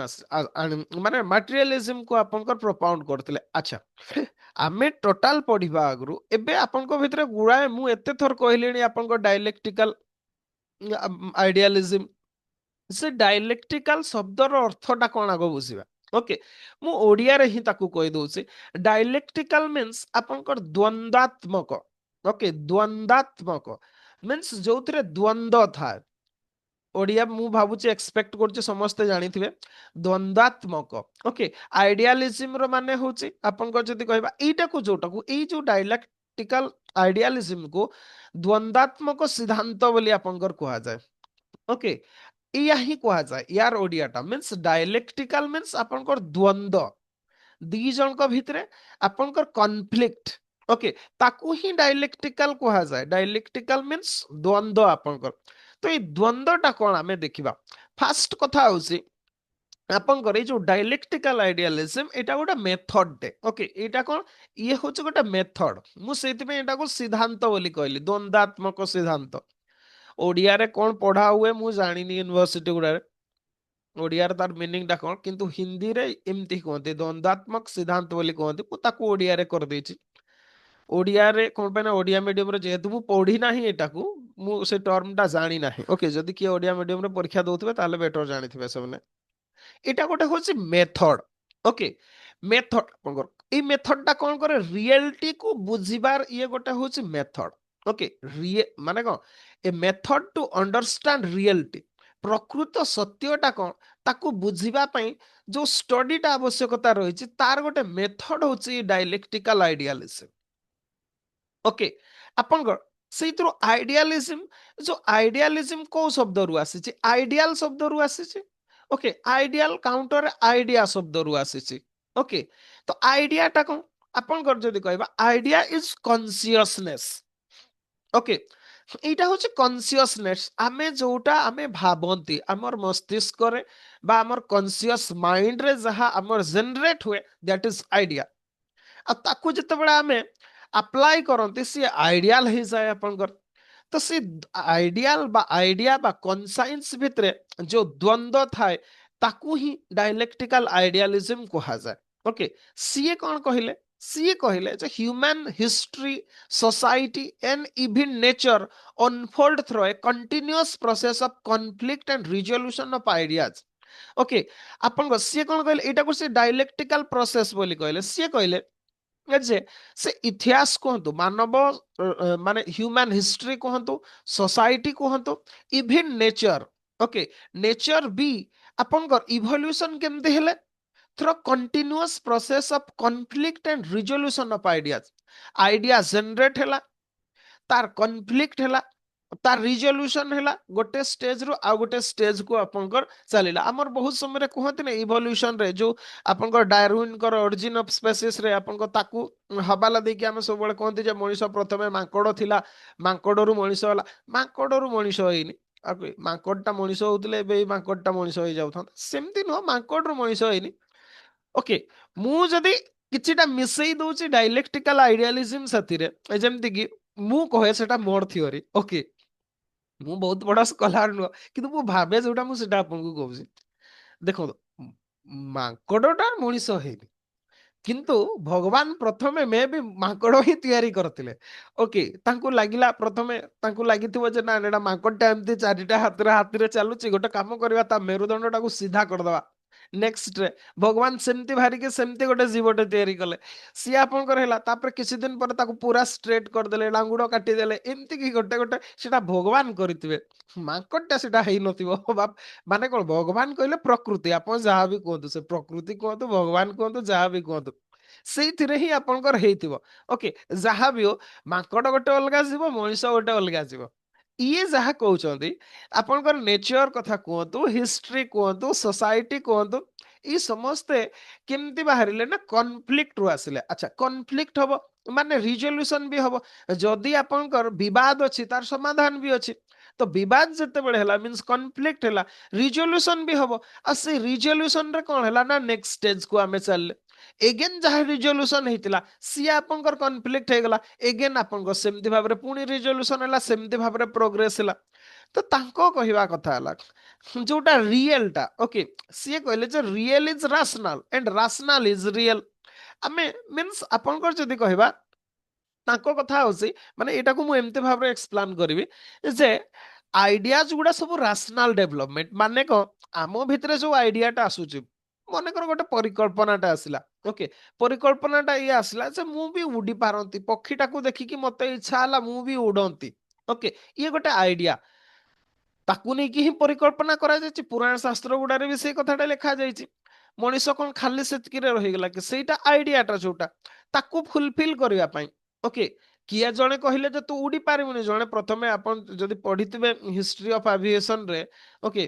ମାନେ ମାଟେରିଆଲିଜିମ୍ କୁ ଆପଣଙ୍କର ପ୍ରୋପାଉଣ୍ଡ କରିଥିଲେ। ଆଚ୍ଛା, ଆମେ ଟୋଟାଲ ପଢିବା ଆଗରୁ ଏବେ ଆପଣଙ୍କ ଭିତରେ ଗୁଡାଏ ମୁଁ ଏତେ ଥର କହିଲିଣି ଆପଣଙ୍କ ଡାଇଲେକ୍ଟିକାଲ ଆଇଡିଆଲିଜିମ୍, ସେ ଡାଇଲେକ୍ଟିକାଲ ଶବ୍ଦର ଅର୍ଥଟା କଣ ଆଗ ବୁଝିବା। ଓକେ, ମୁଁ ଓଡିଆରେ ହିଁ ତାକୁ କହିଦଉଛି। ଡାଇଲେକ୍ଟିକାଲ ମିନ୍ସ ଆପଣଙ୍କର ଦ୍ୱନ୍ଦାତ୍ମକ। ଓକେ, ଦ୍ୱନ୍ଦାତ୍ମକ ମିନ୍ସ ଯୋଉଥିରେ ଦ୍ୱନ୍ଦ ଥାଏ। ଓଡିଆ ମୁଁ ଭାବୁଛି ଏକ୍ସପେକ୍ଟ କରୁଛି ସମସ୍ତେ ଜାଣିଥିବେ ଦ୍ୱନ୍ଦାତ୍ମକ। ଓକେ, ଆଇଡିଆଲିଜିମ୍ ର ମାନେ ହଉଛି ଆପଣଙ୍କର ଯଦି କହିବା ଏଇଟାକୁ ଯୋଉଟାକୁ ଏଇ ଯୋଉ ଡାଇଲେକ୍ଟିକାଲ ଆଇଡିଆଲିଜିମ୍ କୁ ଦ୍ୱନ୍ଦାତ୍ମକ ସିଦ୍ଧାନ୍ତ ବୋଲି ଆପଣଙ୍କର କୁହାଯାଏ। ଓକେ, ଏଇଆ ହିଁ କୁହାଯାଏ ୟାର ଓଡିଆଟା ମିନ୍ସ ଡାଇଲେକ୍ଟିକାଲ ମିନ୍ସ ଆପଣଙ୍କର ଦ୍ୱନ୍ଦ, ଦି ଜଣଙ୍କ ଭିତରେ ଆପଣଙ୍କର କନଫ୍ଲିକ୍ଟ। ଓକେ, ତାକୁ ହିଁ ଡାଇଲେକ୍ଟିକାଲ କୁହାଯାଏ। ଡାଇଲେକ୍ଟିକାଲ ମିନ୍ସ ଦ୍ୱନ୍ଦ ଆପଣଙ୍କର। ତ ଏଇ ଦ୍ୱନ୍ଦଟା କଣ ଆମେ ଦେଖିବା। ଫାଷ୍ଟ କଥା ହଉଛି ଆପଣଙ୍କର ଏଇ ଯୋଉ ଡାଇଲେକ୍ଟିକାଲ ଆଇଡିଆଲିଜିମ୍ ଏଇଟା ଗୋଟେ ମେଥଡଟେ। ଓକେ, ଏଇଟା କଣ, ଇଏ ହଉଛି ଗୋଟେ ମେଥଡ। ମୁଁ ସେଇଥିପାଇଁ ଏଟାକୁ ସିଦ୍ଧାନ୍ତ ବୋଲି କହିଲି, ଦ୍ୱନ୍ଦାତ୍ମକ ସିଦ୍ଧାନ୍ତ। ଓଡିଆରେ କଣ ପଢା ହୁଏ ମୁଁ ଜାଣିନି ୟୁନିଭର୍ସିଟି ଗୁଡାରେ, ଓଡିଆରେ ତାର ମିନିଂଟା କଣ, କିନ୍ତୁ ହିନ୍ଦୀରେ ଏମିତି କୁହନ୍ତି ଦ୍ୱନ୍ଦାତ୍ମକ ସିଦ୍ଧାନ୍ତ ବୋଲି କୁହନ୍ତି। ମୁଁ ତାକୁ ଓଡିଆରେ କରିଦେଇଛି। ଓଡିଆରେ କଣ ପାଇଁ ନା ଓଡିଆ ମିଡିୟମରେ ଯେହେତୁ ମୁଁ ପଢି ନାହିଁ ଏଟାକୁ, ମୁଁ ସେ ଟର୍ମଟା ଜାଣି ନାହିଁ। ଓକେ, ଯଦି କିଏ ଓଡିଆ ମିଡିୟମରେ ପରୀକ୍ଷା ଦଉଥିବେ ତାହେଲେ ବେଟର ଜାଣିଥିବେ ସେମାନେ। ଏଇଟା ଗୋଟେ ହଉଛି ମେଥଡ। ଓକେ, ମେଥଡ ଆପଣଙ୍କର ଏଇ ମେଥଡଟା କଣ କରେ, ରିଏଲିଟି କୁ ବୁଝିବାର ଇଏ ଗୋଟେ ହଉଛି ମେଥଡ। ଓକେ, ମାନେ କଣ, ଏ ମେଥଡ ଟୁ ଅଣ୍ଡରଷ୍ଟାଣ୍ଡ ରିଏଲିଟି, ପ୍ରକୃତ ସତ୍ୟଟା କଣ ତାକୁ ବୁଝିବା ପାଇଁ ଯୋଉ ଷ୍ଟଡିଟା ଆବଶ୍ୟକତା ରହିଛି ତାର ଗୋଟେ ମେଥଡ ହଉଛି ଡାଇଲେକ୍ଟିକାଲ ଆଇଡିଆଲିଜିମ୍। ଓକେ, ଆପଣଙ୍କର ସେଇଥିରୁ ଆଇଡିଆଲିଜିମ୍, ଯୋଉ ଆଇଡିଆଲିଜିମ୍ କୋଉ ଶବ୍ଦରୁ ଆସିଛି, ଆଇଡିଆଲ ଶବ୍ଦରୁ ଆସିଛି। ଓକେ, ଆଇଡିଆଲ କାଉଣ୍ଟରରେ ଆଇଡିଆ ଶବ୍ଦରୁ ଆସିଛି। ଓକେ, ତ ଆଇଡିଆଟା କଣ ଆପଣଙ୍କର ଯଦି କହିବା ଆଇଡିଆ ଇଜ କନସିୟସନେସ୍। ଓକେ, এইটা হচ্ছে কনসিয়াসনেস, ଆମେ ଯୋଉଟା ଆମେ ଭାବନ୍ତି ଆମର ମସ୍ତିଷ୍କରେ ବା ଆମର କନସିୟସ୍ ମାଇଣ୍ଡରେ ଯାହା ଆମର ଜେନେରେଟ ହୁଏ ଦ୍ୟାଟ ଇଜ ଆଇଡିଆ। ଆଉ ତାକୁ ଯେତେବେଳେ ଆମେ ଆପ୍ଲାଏ କରନ୍ତି ସିଏ ଆଇଡିଆଲ ହେଇଯାଏ ଆପଣଙ୍କର। ତ ସେ ଆଇଡିଆଲ ବା ଆଇଡିଆ ବା କନସାଇନ୍ସ ଭିତରେ ଯୋଉ ଦ୍ୱନ୍ଦ ଥାଏ ତାକୁ ହିଁ ଡାଇଲେକ୍ଟିକାଲ ଆଇଡିଆଲିଜିମ୍ କୁହାଯାଏ। ଓକେ, ସିଏ କଣ କହିଲେ, ସିଏ କହିଲେ ଯେ human history, society and even nature unfold through a continuous process of conflict and resolution of ideas। Okay, ଆପଣଙ୍କ ସିଏ କଣ କହିଲେ, ଏଇଟାକୁ ସେ ଡାଇଲେକ୍ଟିକାଲ ପ୍ରୋସେସ ବୋଲି କହିଲେ। ସିଏ କହିଲେ ଯେ ସେ ଇତିହାସ କୁହନ୍ତୁ, ମାନବ ମାନେ ହ୍ୟୁମାନ ହିଷ୍ଟ୍ରି କୁହନ୍ତୁ, ସୋସାଇଟି କୁହନ୍ତୁ, ଇଭିନ୍ ନେଚର। ଓକେ, ନେଚର ବି ଆପଣଙ୍କର ଇଭଲ୍ୟୁସନ କେମିତି ହେଲେ, through continuous process of conflict and resolution of ideas। Idea generate ହେଲା, ତାର କନଫ୍ଲିକ୍ଟ ହେଲା, ତାର ରିଜଲ୍ୟୁସନ ହେଲା, ଗୋଟେ ଷ୍ଟେଜରୁ ଆଉ ଗୋଟେ ଷ୍ଟେଜକୁ ଆପଣଙ୍କର ଚାଲିଲା। ଆମର ବହୁତ ସମୟରେ କୁହନ୍ତି ନା ଇଭଲ୍ୟୁସନରେ ଯୋଉ ଆପଣଙ୍କର ଡାରୱିନଙ୍କର ଅରିଜିନ୍ ଅଫ ସ୍ପେସିସରେ ଆପଣଙ୍କ ତାକୁ ହବାଲା ଦେଇକି ଆମେ ସବୁବେଳେ କହନ୍ତି ଯେ ମଣିଷ ପ୍ରଥମେ ମାଙ୍କଡ ଥିଲା, ମାଙ୍କଡରୁ ମଣିଷ ହେଲା। ମାଙ୍କଡରୁ ମଣିଷ ହେଇନି, ମାଙ୍କଡଟା ମଣିଷ ହଉଥିଲେ ଏବେ ଏଇ ମାଙ୍କଡଟା ମଣିଷ ହେଇଯାଉଥାନ୍ତା, ସେମିତି ନୁହଁ, ମାଙ୍କଡରୁ ମଣିଷ ହେଇନି। ଓକେ, ମୁଁ ଯଦି କିଛିଟା ମିଶେଇ ଦଉଛି ଡାଇଲେକ୍ଟିକାଲ ଆଇଡିଆଲିଜିମ୍ ସେଥିରେ, ଯେମିତି କି ମୁଁ କହେ ସେଟା ମୋର ଥିଓରି। ଓକେ, ମୁଁ ବହୁତ ବଡ ସ୍କଲାର ନୁହଁ, କିନ୍ତୁ ମୁଁ ଭାବେ ଯୋଉଟା ମୁଁ ସେଟା ଆପଣଙ୍କୁ କହୁଛି। ଦେଖନ୍ତୁ, ମାଙ୍କଡଟା ମଣିଷ ହେଇନି, କିନ୍ତୁ ଭଗବାନ ପ୍ରଥମେ ମେ ବି ମାଙ୍କଡ ହିଁ ତିଆରି କରିଥିଲେ। ଓକେ, ତାଙ୍କୁ ଲାଗିଲା ପ୍ରଥମେ ତାଙ୍କୁ ଲାଗିଥିବ ଯେ ନା ଏଟା ମାଙ୍କଡଟା ଏମିତି ଚାରିଟା ହାତରେ ହାତରେ ଚାଲୁଛି, ଗୋଟେ କାମ କରିବା ତା ମେରୁଦଣ୍ଡଟାକୁ ସିଧା କରିଦବା, नेक्स्ट रे भगवान सेमती भारिके सेमती गोटे जीवटे तैयारी कले सी आपंकर हैला तापर किछि दिन पर ताको पूरा स्ट्रेट कर देले लांगुड़ काटी देले एमती की गोटे गोटे सेटा भगवान करथिबे मांकटा सेटा हेई नथिबो बाप माने कोन भगवान कहले प्रकृति आपन जहा भी कहतु से प्रकृति कहतु भगवान कहतु जहा भी कहतु ସେଇଥିରେ ହିଁ ଆପଣଙ୍କର ହେଇଥିବ ଓକେ ଯାହା ବି ହଉ ମାଙ୍କଡ ଗୋଟେ ଅଲଗା ଯିବ ମଣିଷ ଗୋଟେ ଅଲଗା ଯିବ ଇଏ ଯାହା କହୁଛନ୍ତି ଆପଣଙ୍କର ନେଚର କଥା କୁହନ୍ତୁ ହିଷ୍ଟ୍ରି କୁହନ୍ତୁ ସୋସାଇଟି କୁହନ୍ତୁ ଏଇ ସମସ୍ତେ କେମିତି ବାହାରିଲେ ନା କନଫ୍ଲିକ୍ଟ ରୁ ଆସିଲେ ଆଚ୍ଛା କନଫ୍ଲିକ୍ଟ ହବ ମାନେ ରିଜଲ୍ୟୁସନ ବି ହବ ଯଦି ଆପଣଙ୍କର ବିବାଦ ଅଛି ତାର ସମାଧାନ ବି ଅଛି ତ ବିବାଦ ଯେତେବେଳେ ହେଲା ମିନ୍ସ କନଫ୍ଲିକ୍ଟ ହେଲା ରିଜଲ୍ୟୁସନ ବି ହବ ଆଉ ସେଇ ରିଜଲ୍ୟୁସନ ରେ କଣ ହେଲା ନା ନେକ୍ସଟ ଷ୍ଟେଜ କୁ ଆମେ ଚାଲିଲେ ଏଗେନ୍ ଯାହା ରିଜଲ୍ୟୁସନ ହେଇଥିଲା ସିଏ ଆପଣଙ୍କର କନଫ୍ଲିକ୍ଟ ହେଇଗଲା ଏଗେନ୍ ଆପଣଙ୍କ ସେମିତି ଭାବରେ ପୁଣି ରିଜଲ୍ୟୁସନ ହେଲା ସେମିତି ଭାବରେ ପ୍ରୋଗ୍ରେସ ହେଲା ତ ତାଙ୍କ କହିବା କଥା ହେଲା ଯୋଉଟା ରିଏଲଟା ଓକେ ସିଏ କହିଲେ ଯେ real is rational and rational is real ଆମେ ମିନ୍ସ ଆପଣଙ୍କର ଯଦି କହିବା ତାଙ୍କ କଥା ହଉଛି ମାନେ ଏଇଟାକୁ ମୁଁ ଏମିତି ଭାବରେ ଏକ୍ସପ୍ଲେନ କରିବି ଯେ ଆଇଡିଆଜ ଗୁଡା ସବୁ ରାସନାଲ ଡେଭଲପମେଣ୍ଟ ମାନେ କଣ ଆମ ଭିତରେ ଯୋଉ ଆଇଡିଆଟା ଆସୁଛି ମନେକର ଗୋଟେ ପରିକଳ୍ପନାଟା ଆସିଲା ଓକେ ପରିକଳ୍ପନାଟା ଇଏ ଆସିଲା ଯେ ମୁଁ ବି ଉଡି ପାରନ୍ତି ପକ୍ଷୀଟାକୁ ଦେଖିକି ମତେ ଇଚ୍ଛା ହେଲା ମୁଁ ବି ଉଡନ୍ତି ଓକେ ଇଏ ଗୋଟେ ଆଇଡିଆ ତାକୁ ନେଇକି ହିଁ ପରିକଳ୍ପନା କରାଯାଇଛି ପୁରାଣ ଶାସ୍ତ୍ର ଗୁଡାରେ ବି ସେଇ କଥାଟା ଲେଖାଯାଇଛି ମଣିଷ କଣ ଖାଲି ସେତିକିରେ ରହିଗଲା କି ସେଇଟା ଆଇଡିଆଟା ଯୋଉଟା ତାକୁ ଫୁଲଫିଲ କରିବା ପାଇଁ ଓକେ କିଏ ଜଣେ କହିଲେ ଯେ ତୁ ଉଡି ପାରିବୁନି ଜଣେ ପ୍ରଥମେ ଆପଣ ଯଦି ପଢିଥିବେ ହିଷ୍ଟ୍ରି ଅଫ ଆଭିଏସନ ରେ ଓକେ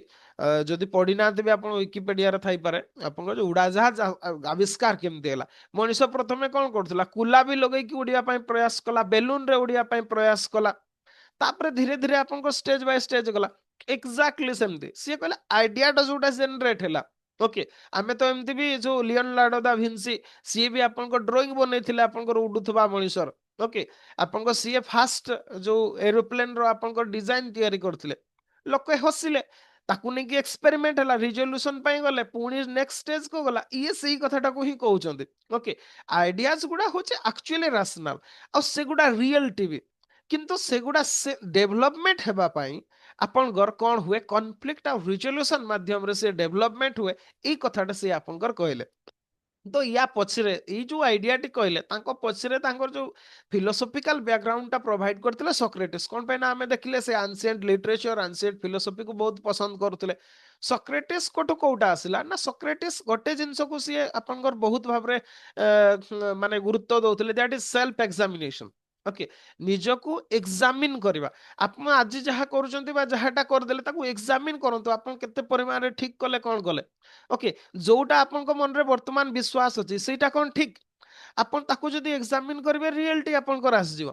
ଯଦି ପଢିନାହାନ୍ତି ବି ଆପଣ ୱିକିପେଡିଆରେ ଥାଇପାରେ ଆପଣଙ୍କ ଯୋଉ ଉଡାଜାହାଜ ଆବିଷ୍କାର କେମିତି ହେଲା ମଣିଷ ପ୍ରଥମେ କଣ କରୁଥିଲା କୁଲା ବି ଲଗେଇକି ଉଡିବା ପାଇଁ ପ୍ରୟାସ କଲା ବେଲୁନ ରେ ଉଡିବା ପାଇଁ ପ୍ରୟାସ କଲା ତାପରେ ଧୀରେ ଧୀରେ ଆପଣଙ୍କ ଷ୍ଟେଜ ବାଇ ଷ୍ଟେଜ ଗଲା ଏକ୍ଜାକ୍ଟଲି ସେମିତି ସିଏ କହିଲେ ଆଇଡିଆଟା ଯୋଉଟା ଜେନେରେଟ ହେଲା ଓକେ ଆମେ ତ ଏମିତି ବି ଯୋଉ ଲିଓନାର୍ଡୋ ଦା ଭିନ୍ସି ସିଏ ବି ଆପଣଙ୍କ ଡ୍ରଇଂ ବନେଇଥିଲେ ଆପଣଙ୍କର ଉଡୁଥିବା ମଣିଷର ଓକେ ଆପଣଙ୍କ ସିଏ ଫାଷ୍ଟ ଯୋଉ ଏରୋପ୍ଲେନ ର ଆପଣଙ୍କ ଡିଜାଇନ ତିଆରି କରିଥିଲେ ଲୋକେ ହସିଲେ ତାକୁ ନେଇକି ଏକ୍ସପେରିମେଣ୍ଟ ହେଲା ରିଜଲ୍ୟୁସନ ପାଇଁ ଗଲେ ପୁଣି ନେକ୍ସଟ ଷ୍ଟେଜ କୁ ଗଲା ଇଏ ସେଇ କଥାଟାକୁ ହିଁ କହୁଛନ୍ତି ଓକେ ଆଇଡିଆଜ ଗୁଡା ହଉଛି ଆକ୍ଚୁଆଲି ରାସନାଲ ଆଉ ସେଗୁଡା ରିଏଲ ଟିଭି କିନ୍ତୁ ସେଗୁଡା ସେ ଡେଭଲପମେଣ୍ଟ ହେବା ପାଇଁ ଆପଣଙ୍କର କଣ ହୁଏ କନଫ୍ଲିକ୍ଟ ଆଉ ରିଜଲ୍ୟୁସନ ମାଧ୍ୟମରେ ସେ ଡେଭଲପମେଣ୍ଟ ହୁଏ ଏଇ କଥାଟା ସେ ଆପଣଙ୍କର କହିଲେ ତ ୟା ପଛରେ ଏଇ ଯୋଉ ଆଇଡିଆଟି କହିଲେ ତାଙ୍କ ପଛରେ ତାଙ୍କର ଯୋଉ ଫିଲୋସଫିକାଲ ବ୍ୟାକଗ୍ରାଉଣ୍ଡଟା ପ୍ରୋଭାଇଡ କରିଥିଲେ ସକ୍ରେଟିସ୍ କଣ ପାଇଁ ନା ଆମେ ଦେଖିଲେ ସେ ଆନ୍ସିଏଣ୍ଟ ଲିଟରେଚର ଆନ୍ସିଏଣ୍ଟ ଫିଲୋସଫିକୁ ବହୁତ ପସନ୍ଦ କରୁଥିଲେ ସକ୍ରେଟିସ୍ କୋଠୁ କୋଉଟା ଆସିଲା ନା ସକ୍ରେଟିସ୍ ଗୋଟେ ଜିନିଷକୁ ସିଏ ଆପଣଙ୍କର ବହୁତ ଭାବରେ ମାନେ ଗୁରୁତ୍ୱ ଦଉଥିଲେ that is self examination okay ନିଜକୁ ଏକ୍ସାମିନ କରିବା ଆପଣ ଆଜି ଯାହା କରୁଛନ୍ତି ବା ଯାହାଟା କରିଦେଲେ ତାକୁ ଏକ୍ସାମିନ କରନ୍ତୁ ଆପଣ କେତେ ପରିମାଣରେ ଠିକ କଲେ କଣ କଲେ ଓକେ ଯୋଉଟା ଆପଣଙ୍କ ମନରେ ବର୍ତ୍ତମାନ ବିଶ୍ୱାସ ଅଛି ସେଇଟା କଣ ଠିକ ଆପଣ ତାକୁ ଯଦି ଏକ୍ସାମିନ କରିବେ ରିଏଲିଟି ଆପଣଙ୍କର ଆସିଯିବ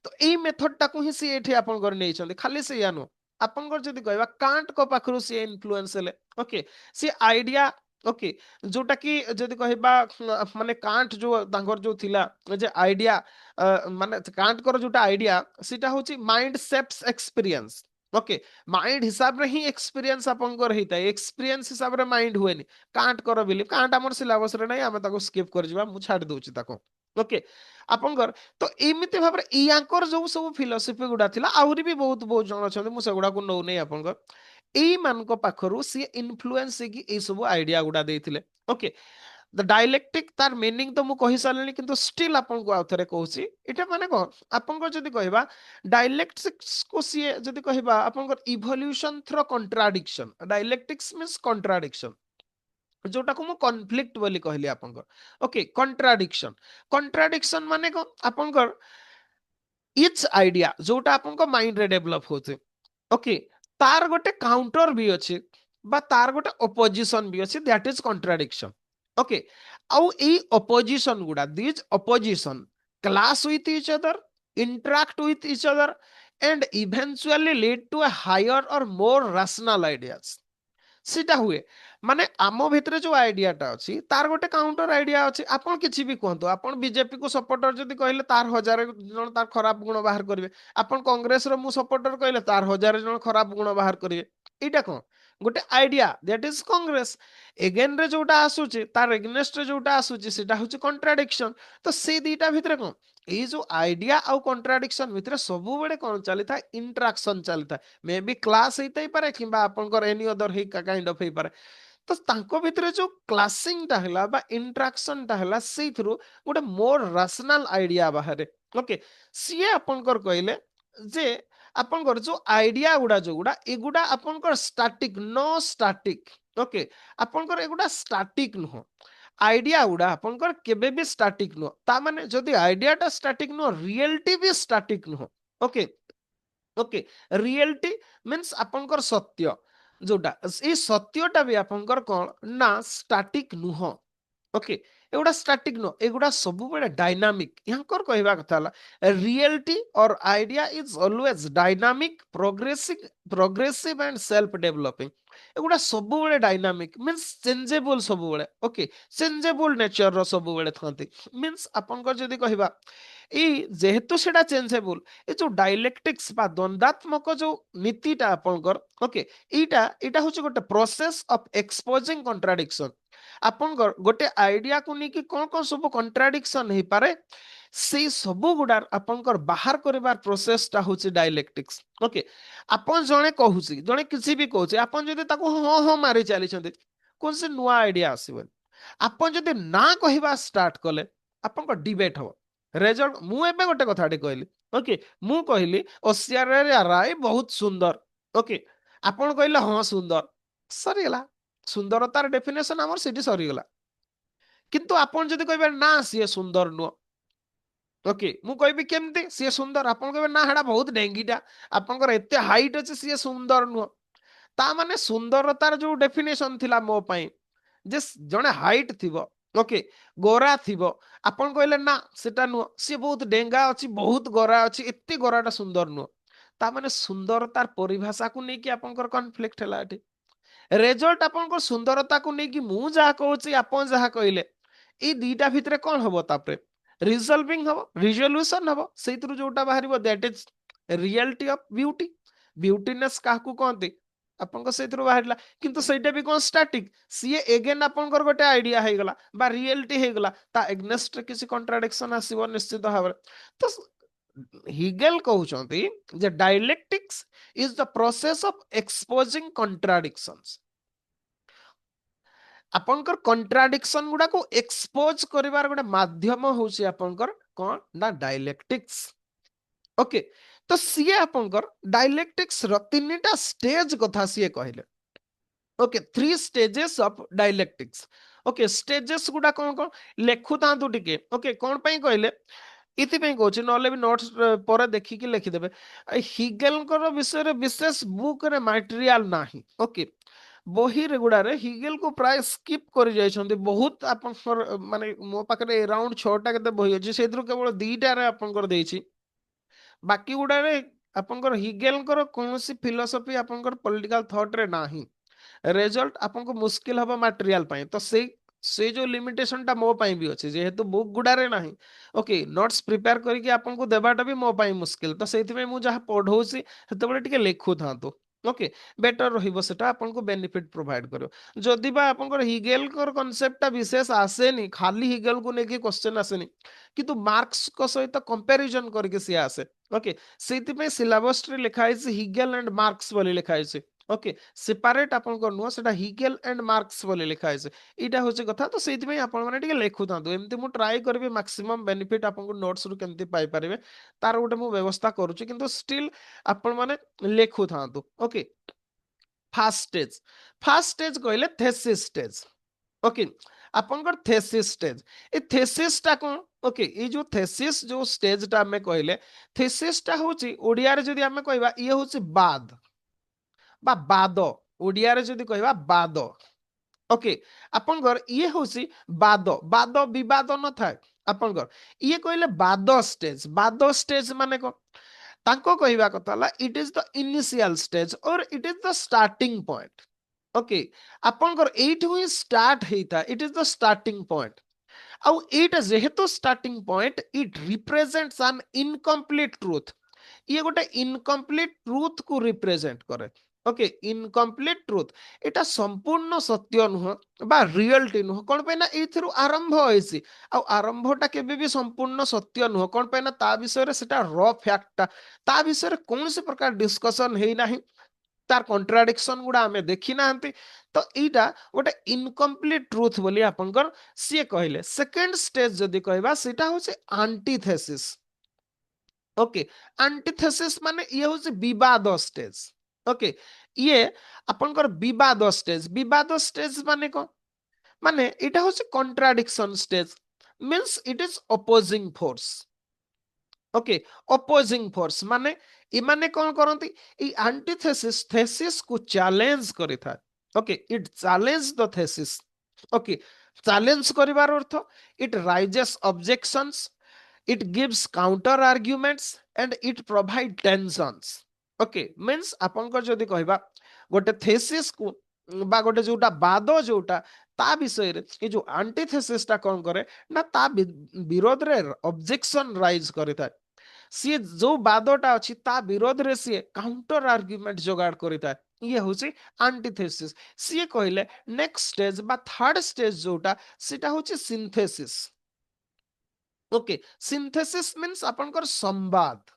ତ ଏଇ ମେଥଡଟାକୁ ହିଁ ସିଏ ଏଠି ଆପଣଙ୍କର ନେଇଛନ୍ତି ଖାଲି ସେଇଆ ନୁହଁ ଆପଣଙ୍କର ଯଦି କହିବା କାଣ୍ଟଙ୍କ ପାଖରୁ ସିଏ ଇନଫ୍ଲୁଏନ୍ସ ହେଲେ ଓକେ ସିଏ ଆଇଡିଆ ଓକେ ଯୋଉଟା କି ଯଦି କହିବା ମାନେ କାଣ୍ଟ ଯୋଉ ତାଙ୍କର ଯୋଉ ଥିଲା ଯେ ଆଇଡିଆ ମାନେ କାଣ୍ଟଙ୍କର ଯୋଉଟା ଆଇଡିଆ ସେଟା ହଉଛି ମାଇଣ୍ଡ ସେପ୍ସ ଏକ୍ସପିରିଏନ୍ସ ଓକେ ମାଇଣ୍ଡ ହିସାବରେ ହିଁ ଏକ୍ସପିରିଏନ୍ସ ଆପଣଙ୍କର ହେଇଥାଏ ଏକ୍ସପିରିଏନ୍ସ ହିସାବରେ ମାଇଣ୍ଡ ହୁଏନି କାଣ୍ଟ କର ବିଲିଭ କାଣ୍ଟ ଆମର ସିଲାବସରେ ନାହିଁ ଆମେ ତାକୁ ସ୍କିପ୍ କରିଯିବା ମୁଁ ଛାଡି ଦଉଛି ତାକୁ ଓକେ ଆପଣଙ୍କର ତ ଏମିତି ଭାବରେ ୟାଙ୍କର ଯୋଉ ସବୁ ଫିଲୋସଫି ଗୁଡା ଥିଲା ଆହୁରି ବି ବହୁତ ବହୁତ ଜଣ ଅଛନ୍ତି ମୁଁ ସେଗୁଡାକୁ ନଉନେଇ ଆପଣଙ୍କର ଏଇମାନଙ୍କ ପାଖରୁ ସିଏ ଇନଫ୍ଲୁଏନ୍ସ ହେଇକି ଏଇ ସବୁ ଆଇଡିଆ ଗୁଡା ଦେଇଥିଲେ ଓକେ ଡାଇଲେକ୍ଟିକ ତାର ମିନିଂ ତ ମୁଁ କହି ସାରିଲିଣି କିନ୍ତୁ ଷ୍ଟିଲ୍ ଆପଣଙ୍କୁ ଆଉ ଥରେ କହୁଛି ଏଇଟା ମାନେ କଣ ଆପଣଙ୍କର ଯଦି କହିବା ଡାଇଲେକ୍ଟିକ୍ସକୁ ସିଏ ଯଦି କହିବା ଆପଣଙ୍କର ଇଭଲ୍ୟୁସନ ଥ୍ରୋ କଣ୍ଟ୍ରାଡିକ୍ସନ ଡାଇଲେକ୍ଟିକ୍ସ ମିନ୍ସ କଣ୍ଟ୍ରାଡିକ୍ସନ ଯୋଉଟାକୁ ମୁଁ କନଫ୍ଲିକ୍ଟ ବୋଲି କହିଲି ଆପଣଙ୍କର ଓକେ କଣ୍ଟ୍ରାଡିକ୍ସନ ମାନେ କଣ ଆପଣଙ୍କର ଇଚ୍ ଆଇଡିଆ ଯୋଉଟା ଆପଣଙ୍କ ମାଇଣ୍ଡରେ ଡେଭଲପ ହଉଛି ଓକେ ତାର ଗୋଟେ କାଉଣ୍ଟର ବି ଅଛି ବା ତାର ଗୋଟେ ଅପୋଜିସନ ବି ଅଛି ଦ୍ୟାଟ ଇଜ କଣ୍ଟ୍ରାଡିକ୍ସନ ଓକେ ଆଉ ଏଇ ଅପୋଜିସନ ଗୁଡା these opposition class with each other interact with each other and eventually lead to a higher or more rational ideas ସେଟା ହୁଏ ମାନେ ଆମ ଭିତରେ ଯୋଉ ଆଇଡିଆଟା ଅଛି ତାର ଗୋଟେ କାଉଣ୍ଟର ଆଇଡିଆ ଅଛି ଆପଣ କିଛି ବି କୁହନ୍ତୁ ଆପଣ ବିଜେପି କୁ ସପୋର୍ଟର ଯଦି କହିଲେ ତାର ହଜାରେ ଜଣ ତାର ଖରାପ ଗୁଣ ବାହାର କରିବେ ଆପଣ କଂଗ୍ରେସର ମୁଁ ସପୋର୍ଟର କହିଲେ ତାର ହଜାରେ ଜଣ ଖରାପ ଗୁଣ ବାହାର କରିବେ ଏଇଟା କଣ ଗୋଟେ idea that is Congress again ରେ ଯୋଉଟା ଆସୁଛି ତାର ଏଗନେଷ୍ଟ ରେ ଯୋଉଟା ଆସୁଛି ସେଟା ହଉଛି କଣ୍ଟ୍ରାଡିକ୍ସନ ତ ସେଇ ଦିଟା ଭିତରେ କଣ ଏଇ ଯୋଉ ଆଇଡିଆ ଆଉ କଣ୍ଟ୍ରାଡିକ୍ସନ ଭିତରେ ସବୁବେଳେ କଣ ଚାଲିଥାଏ ଇଣ୍ଟରାକ୍ସନ ଚାଲିଥାଏ ମେ ବି କ୍ଲାସ ହେଇଥାଇପାରେ କିମ୍ବା ଆପଣଙ୍କର ଏନି ଅଦର କାଇଣ୍ଡ ଅଫ ହେଇପାରେ तो तांको भितरे जो क्लासिंग टा हला बा इंटरेक्शन टा हला सेथरु गोटे मोर रैशनल आइडिया बाहर ओके सीए आपनकर कहले जे आपनकर जो आइडिया गुडा जो गुडा एगुडा आपनकर स्टैटिक नो स्टैटिक ओके आपनकर एगुडा स्टैटिक नुह आइडिया गुडा आपनकर केबे भी स्टैटिक नुह ता माने जदी आइडिया टा स्टैटिक नुह रियलिटी भी स्टैटिक नुह ओके ओके रियलिटी मीन्स आपनकर सत्य जोटा ए सत्यटा भी आपनकर कोन ना स्टैटिक नुह ओके एगुडा स्टैटिक नो एगुडा सब बड़े डायनामिक यहां कहवा कथा रियलिटी और idea is always dynamic progressive and self developing एगुडा सब बड़े डायनामिक मींस चेंजेबल सब बड़े ओके चेंजेबल नेचर रो सब बड़े थांती मींस आपनकर जदी कहवा जेहेतु सेटा चेंजेबल ए जो डायलेक्टिक्स बा द्वंद्वात्मक जो नीतिटा आपनकर ओके एटा एटा होची गोटे प्रोसेस ऑफ एक्सपोजिंग कॉन्ट्राडिक्शन आपनकर गोटे आइडिया को लेकिन कौन कौन सब कॉन्ट्राडिक्शन हो पारे से सब गुडा आपनकर बाहर करबार प्रोसेस टा होची डायलेक्टिक्स ओके आपन जणे कहूची जणे किसी भी कहूची आपन जदि ताको हो हो मारी चली छथि कोन से नुआ आइडिया आसीबो आपन जदि ना कहबा स्टार्ट कले आपनकर डिबेट हो रिजल्ट मु एबे गोटे कथाटी कहली ओके मु कहली ओसियार राय बहुत सुंदर ओके आपन कहले हां सुंदर सरीगला सुंदरतार डेफिनेशन आमर सेठी सरीगला किंतु आपन जदि कहबे ना सी सुंदर नुह ओके मु कहबी केमती सी सुंदर आपन कहबे ना हेडा बहुत डेंगीटा आपनकर एते हाइट अछि सी सुंदर नुह ता माने सुंदरतार जो डेफिनेशन थिला मो पई जे जणे हाइट थिबो ओके गोरा थिबो आपन कहले ना सेटा नुह सी बहुत डेंगा अछि बहुत गोरा अछि एते गोराटा सुंदर नुह ता माने सुंदरतार परिभाषा को नै कि आपनकर कॉन्फ्लिक्ट हला एठी रेजल्ट आपन सुंदरता को लेकिन मु जहा कहूची आपन जहा कहले ए दीटा भितरे कोन हबो तापरे रिजॉल्विंग हबो रिजोल्यूशन हबो सेइतरु जोटा बाहरिबो that is reality of beauty beautiness काहकु कहते आपन को सेइतरु बाहरिला किंतु सेइटा भी कोन स्टैटिक सीए अगेन आपन कर गोटे आइडिया हे गला बा रियलिटी हे गला ता एग्नेस्ट किसी कॉन्ट्राडिक्शन आसीबो निश्चित भाबरे तो हिगेल कहउचंती जे dialectics is the process of exposing contradictions आपनकर कॉन्ट्राडिक्शन गुडा को एक्सपोज करिवार गोटे माध्यम होउची आपनकर कोन ना डायलेक्टिक्स ओके तो सीए आपनकर डायलेक्टिक्स रो तीनटा स्टेज कथा सीए कहले okay three stages of dialectics okay stages गुडा कोन कोन लेखु तांतु टिके ओके कोन पई कहले इति पई कहूची नले भी नोट्स पर देखि कि लिखि देबे हिगेल कर विषय रे विशेष बुक रे मटेरियल नाही ओके बही गुड़ारे हिगेल को प्राय स्किप कर जाइछन्ते बहुत आपन माने मो पाखरे अराउंड 6टा केते बही अछि सेथरु केवल 2टा रे आपन कर देछि बाकी गुड़ारे आपन कर हिगेल कर कोनोसी फिलोसफी आपन कर पॉलिटिकल थॉट रे नाही रिजल्ट आपन को मुश्किल हबा मटेरियल पई तो से जो लिमिटेशन टा मो पई भी अछि जेहेतु बुक गुड़ारे नाही ओके नोट्स प्रिपेयर करके आपन को देबाटा भी मो पई मुश्किल तो सेथि में मु जहा पढौसी सेतबेले टिके लेखु थांतो ओके बेटर रहिबो सेटा आपन को बेनिफिट प्रोवाइड करो जदि बा आपन को हिगेल कर कांसेप्ट टा विशेष आसेनी खाली हिगेल को नेकी क्वेश्चन आसेनी किंतु मार्क्स को सहित कंपैरिजन करके से आसे ओके सेति पे सिलेबस रे लिखा है हिगेल एंड मार्क्स बोली लिखा है ओके सेपरेट आपन को नुह सेटा हिगेल एंड मार्क्स बोली लिखा है इटा होचे कथा तो सेति पे आपन माने टिके लेखु थांतो एमति मु ट्राई करबी मैक्सिमम बेनिफिट आपन को नोट्स रु केमति पाई परिबे तार गोटे मु व्यवस्था करूची किंतु स्टिल आपण माने लेखु थांतु ओके फास्ट स्टेज कहले थेसिस स्टेज ओके आपनकर थेसिस स्टेज ए थेसिस टा कोन ओके ए जो थेसिस जो स्टेज टा हमें कहले थेसिस टा होची ओडिया रे जदी हमें कहबा ये होची बाद बा बाद ओडिया रे जदी कहबा बाद ओके आपनकर ये होची बाद बाद विवाद न थाए आपनकर ये कहले बाद स्टेज माने को तांको कहवा कथा ला it is the initial stage और it is the starting point okay आपनकर एठु ही स्टार्ट हेता it is the starting point आउ एटा जेहेतु starting point it represents an incomplete truth ये गोटे इनकम्प्लीट ट्रूथ को रिप्रेजेंट करे ओके इनकम्प्लीट ट्रूथ एटा संपूर्ण सत्य नुह बा रियलिटी नुह कोन पे ना एथिरु आरंभ होइसी आ आरंभटा केबे भी संपूर्ण सत्य नुह कोन पे ना ता विषय रे सेटा र फैक्ट ता विषय रे कोन से प्रकार डिस्कशन हेइ नाही तार कॉन्ट्राडिक्शन गुड़ा आमे देखि नांती तो एटा गोटे इनकम्प्लीट ट्रुथ बोली आपनकर सी कहले। सेकेंड स्टेज जदि कहबा सेटा होचे एंटीथेसिस। ओके, एंटीथेसिस माने ये होचे विवाद स्टेज। ओके, ये आपनकर विवाद स्टेज माने को माने इटा होचे contradiction stage, means it is opposing force. Okay, opposing force माने इमाने कौन करंती ई एंटीथेसिस थेसिस को चैलेंज करिथा। Okay, it challenge the thesis. Okay, challenge करिवार अर्थ it raises objections, it gives counter arguments and it provide tensions. Okay, means आपनकर जदि कहबा गोटे थेसिस को बा गोटे जोटा बाद जोटा ता विषय रे ए जो एंटीथेसिस ता कोन करे ना ता विरोध रे ऑब्जेक्शन राइज करिता। सी जो बादटा अछि ता विरोध रे सी काउंटर आर्गुमेंट जोगाड़ करिता। ये होची एंटीथेसिस। सी कहले नेक्स्ट स्टेज बा थर्ड स्टेज जोटा सेटा होची सिंथेसिस। ओके, सिंथेसिस मीन्स आपनकर संवाद।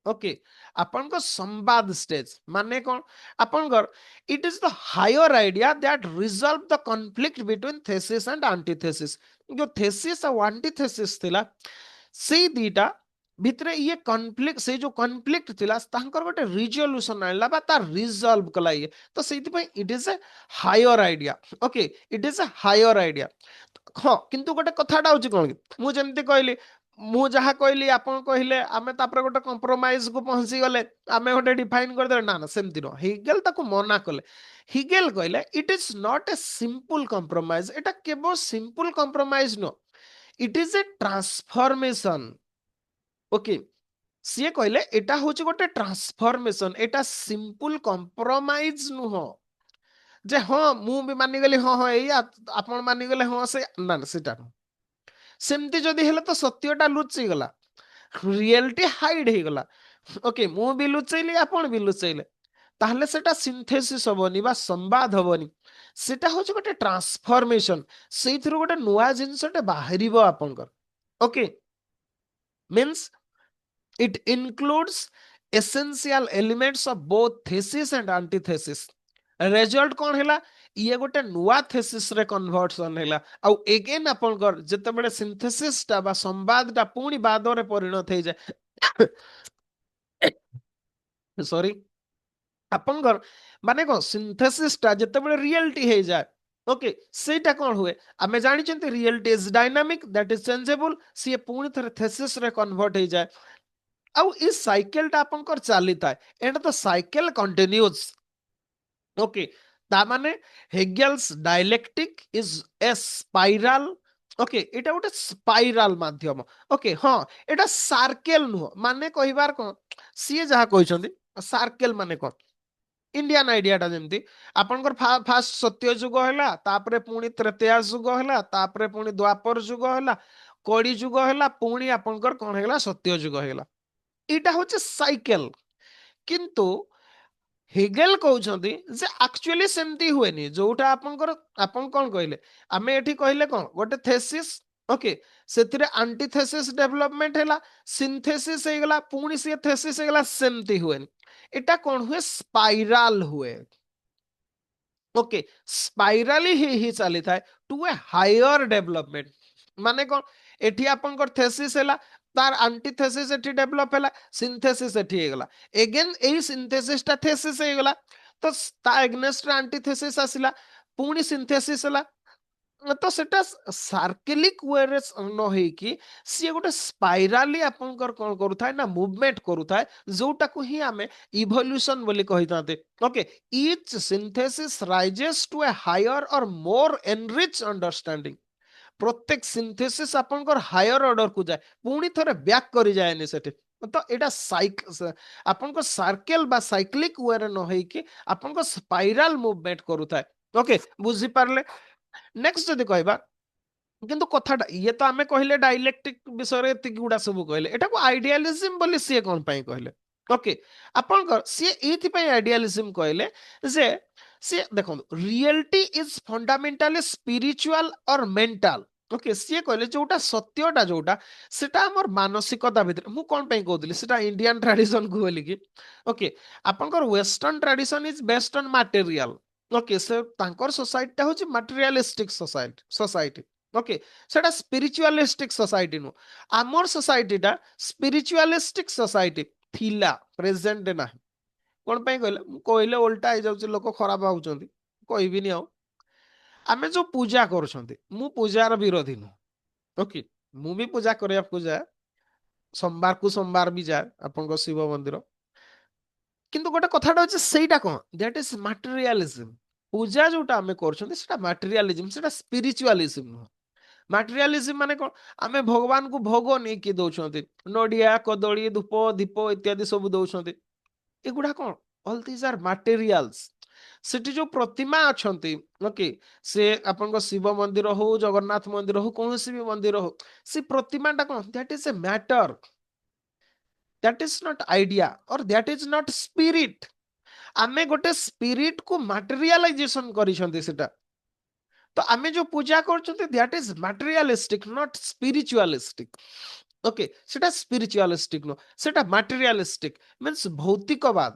ओके, आपनकर संवाद स्टेज माने कौन आपनकर it is the higher idea that resolve the conflict between thesis and antithesis. जो थेसिस और एंटीथेसिस थिला से दीटा भितरे ये कॉन्फ्लिक्ट से जो कॉन्फ्लिक्ट थिला तांकर गोटे रिजोल्यूशन आइला बा ता रिजॉल्व कला ये तो सेति पे it is a higher idea. Okay, it is a higher idea. हाँ किंतु गोटे कथाटा होची कोन कि मु जेमति कहली मु जहा कहली आपन कहले आमे तापर गोटे कंप्रोमाइज को पहुंची गले आमे गोटे डिफाइन कर दे ना ना सेमति न हिगेल ताको मना कले। हिगेल कहले it is not a simple compromise, एटा केवल simple compromise no, it is a transformation. Okay, सीए कहले एटा होची गोटे ट्रांसफॉर्मेशन, एटा सिंपल कंप्रोमाइज नुहो जे हाँ मु भी मानि गली हाँ हाँ एई आपण मानि गले हाँ से ना ना सेटा सेमती जदि हेले तो सत्यटा लुचि गला, रियलिटी हाइड हे गला। ओके, मु भी लुचैली आपण भी लुचैले ताहले सेटा सिंथेसिस हबनी बा संवाद हबनी, सेटा होची गोटे ट्रांसफॉर्मेशन। सेइथरो गोटे नुवा जिंसटे बाहरिबो आपनकर। Okay, means it includes essential elements of both thesis and antithesis। result कौन हैला ये गोटे नुआ थेसिस रे कन्वर्सन हैला आउ अगेन आपनकर जते सिंथेसिस ता बा संवाद ता पुनी बाद रे परिणत हे जाय सॉरी आपनकर माने को सिंथेसिस ता जते रियलिटी हे जाय। ओके, सेटा कौन हुए आमे जानि चंती reality is dynamic that is changeable, सी पुनी थरे थेसिस रे कन्वर्ट हे जाय। आउ इस साइकिल टा आपनकर चाली थाए and the cycle continues. Okay, ता माने हेगेल्स डायलेक्टिक इज ए स्पाइराल। ओके, एटा गोटे स्पाइराल माध्यम। ओके हाँ एटा सर्कल नुह माने कहिबार कोन सी जहा कहिसंदी सर्कल माने कोन इंडियन आइडिया टा जेमती आपनकर फास्ट सत्य युग हैला तापरे पुनी त्रेतया युग हैला तापरे पुनी द्वापर युग हैला कड़ी युग हैला पुनी आपनकर कोन हैला सत्य युग हैला इटा होचे साइकिल। किंतु हेगेल कहउछंती जे एक्चुअली सेमती हुएनी जोटा आपनकर आपन कोन कहले आमे एठी कहले कोन गोटे थेसिस। ओके, सेतिरे एंटीथेसिस डेवलपमेंट हैला सिंथेसिस हे गेला पुनी से थेसिस हे गेला सेमती हुएनी एटा कोन हुए स्पाइराल हुए। ओके, स्पाइराली ही चली थाए टू ए हायर डेवलपमेंट माने कोन एठी आपनकर थेसिस हैला तार एंटीथेसिस एठी डेवलप हैला सिंथेसिस एठी हे गेला अगेन एही सिंथेसिस ता थेसिस हे गेला तो ता एग्नेस्ट एंटीथेसिस आसिला पुनी सिंथेसिस हैला तो सेटा सार्केलिक वे रे न हे कि सी गोटे स्पाइराली आपनकर कोन करूथाय ना मूवमेंट करूथाय जोटा को ही आमे इवोल्यूशन बोली कहिताते। Okay, each synthesis raises to a higher और मोर एनरिच अंडरस्टैंडिंग। प्रत्येक सिंथेसिस आपनकर हायर ऑर्डर को जाए पुनी थरे बैक करि जायनी सेठी तो एटा आपनको सर्कल बा साइक्लिक वे रे न हे कि आपनको स्पाइराल मूवमेंट करूथाय। ओके, बुझी पारले। नेक्स्ट जदि कहबा किंतु कथाटा ये तो आमे कहले डायलेक्टिक विषय रे एति गुडा सब कहले एटा को आइडियलिज्म बोली से कोन पई कहले। ओके, आपनकर से एथि पई आइडियलिज्म कहले जे से देखो रियलिटी इज फंडामेंटली स्पिरिचुअल और मेंटल। ओके सी कहले जोटा सत्यटा जोटा सेटा हमर मानसिकता भितर मु कोन पे कहउतली सेटा इंडियन ट्रेडिशन को बोली कि ओके आपनकर western tradition is based on material okay से तांकर सोसाइटी टा होची मटेरियलिस्टिक सोसाइटी ओके सेटा स्पिरिचुअलिस्टिक सोसाइटी नु आमर सोसाइटी टा स्पिरिचुअलिस्टिक सोसाइटी थिला प्रेजेंट ना कोन पे कहले मु कहले उल्टा हो जाउची लोक खराब होउचंदी कहबिनी आ आमे जो पूजा करूछंती मु पूजार विरोधी नु ओके ମୁଁ ବି ପୂଜା କରିବାକୁ ଯାଏ ସୋମବାରକୁ ସୋମବାର ବି ଯାଏ ଆପଣଙ୍କ ଶିବ ମନ୍ଦିର କିନ୍ତୁ ଗୋଟେ କଥାଟା ଅଛି ସେଇଟା କଣ ଦ୍ୟାଟ ଇଜ ମାଟେରିଆଲିଜମ ପୂଜା ଯୋଉଟା ଆମେ କରୁଛନ୍ତି ସେଟା ମାଟେରିଆଲିଜମ ସେଟା ସ୍ପିରିଚୁଆଲିଜମ ନୁହଁ ମାଟେରିଆଲିଜମ ମାନେ କଣ ଆମେ ଭଗବାନଙ୍କୁ ଭୋଗ ନେଇକି ଦଉଛନ୍ତି ନଡିଆ କଦଳୀ ଧୂପ ଦୀପ ଇତ୍ୟାଦି ସବୁ ଦଉଛନ୍ତି ଏଗୁଡା କଣ ଅଲ ଦିଜ ଆର ମାଟେରିଆଲସ ସେଠି ଯୋଉ ପ୍ରତିମା ଅଛନ୍ତି ଓକେ ସେ ଆପଣଙ୍କ ଶିବ ମନ୍ଦିର ହଉ ଜଗନ୍ନାଥ ମନ୍ଦିର ହଉ କୌଣସି ବି ମନ୍ଦିର ହଉ ସେ ପ୍ରତିମାଟା କଣ that is a matter that is not idea or that is not spirit ଆମେ ଗୋଟେ ସ୍ପିରିଟ କୁ ମାଟେରିଆଲାଇଜେସନ କରିଛନ୍ତି ସେଟା ତ ଆମେ ଯୋଉ ପୂଜା କରୁଛନ୍ତି ଦ୍ୟାଟ ଇଜ ମାଟେରିଆଲିଷ୍ଟିକ ନଟ୍ ସ୍ପିରିଚୁଆଲିଷ୍ଟିକ ଓକେ ସେଟା ସ୍ପିରିଚୁଆଲିଷ୍ଟିକ ନୁହଁ ସେଟା ମାଟେରିଆଲିଷ୍ଟିକ ମିନ୍ସ ଭୌତିକବାଦ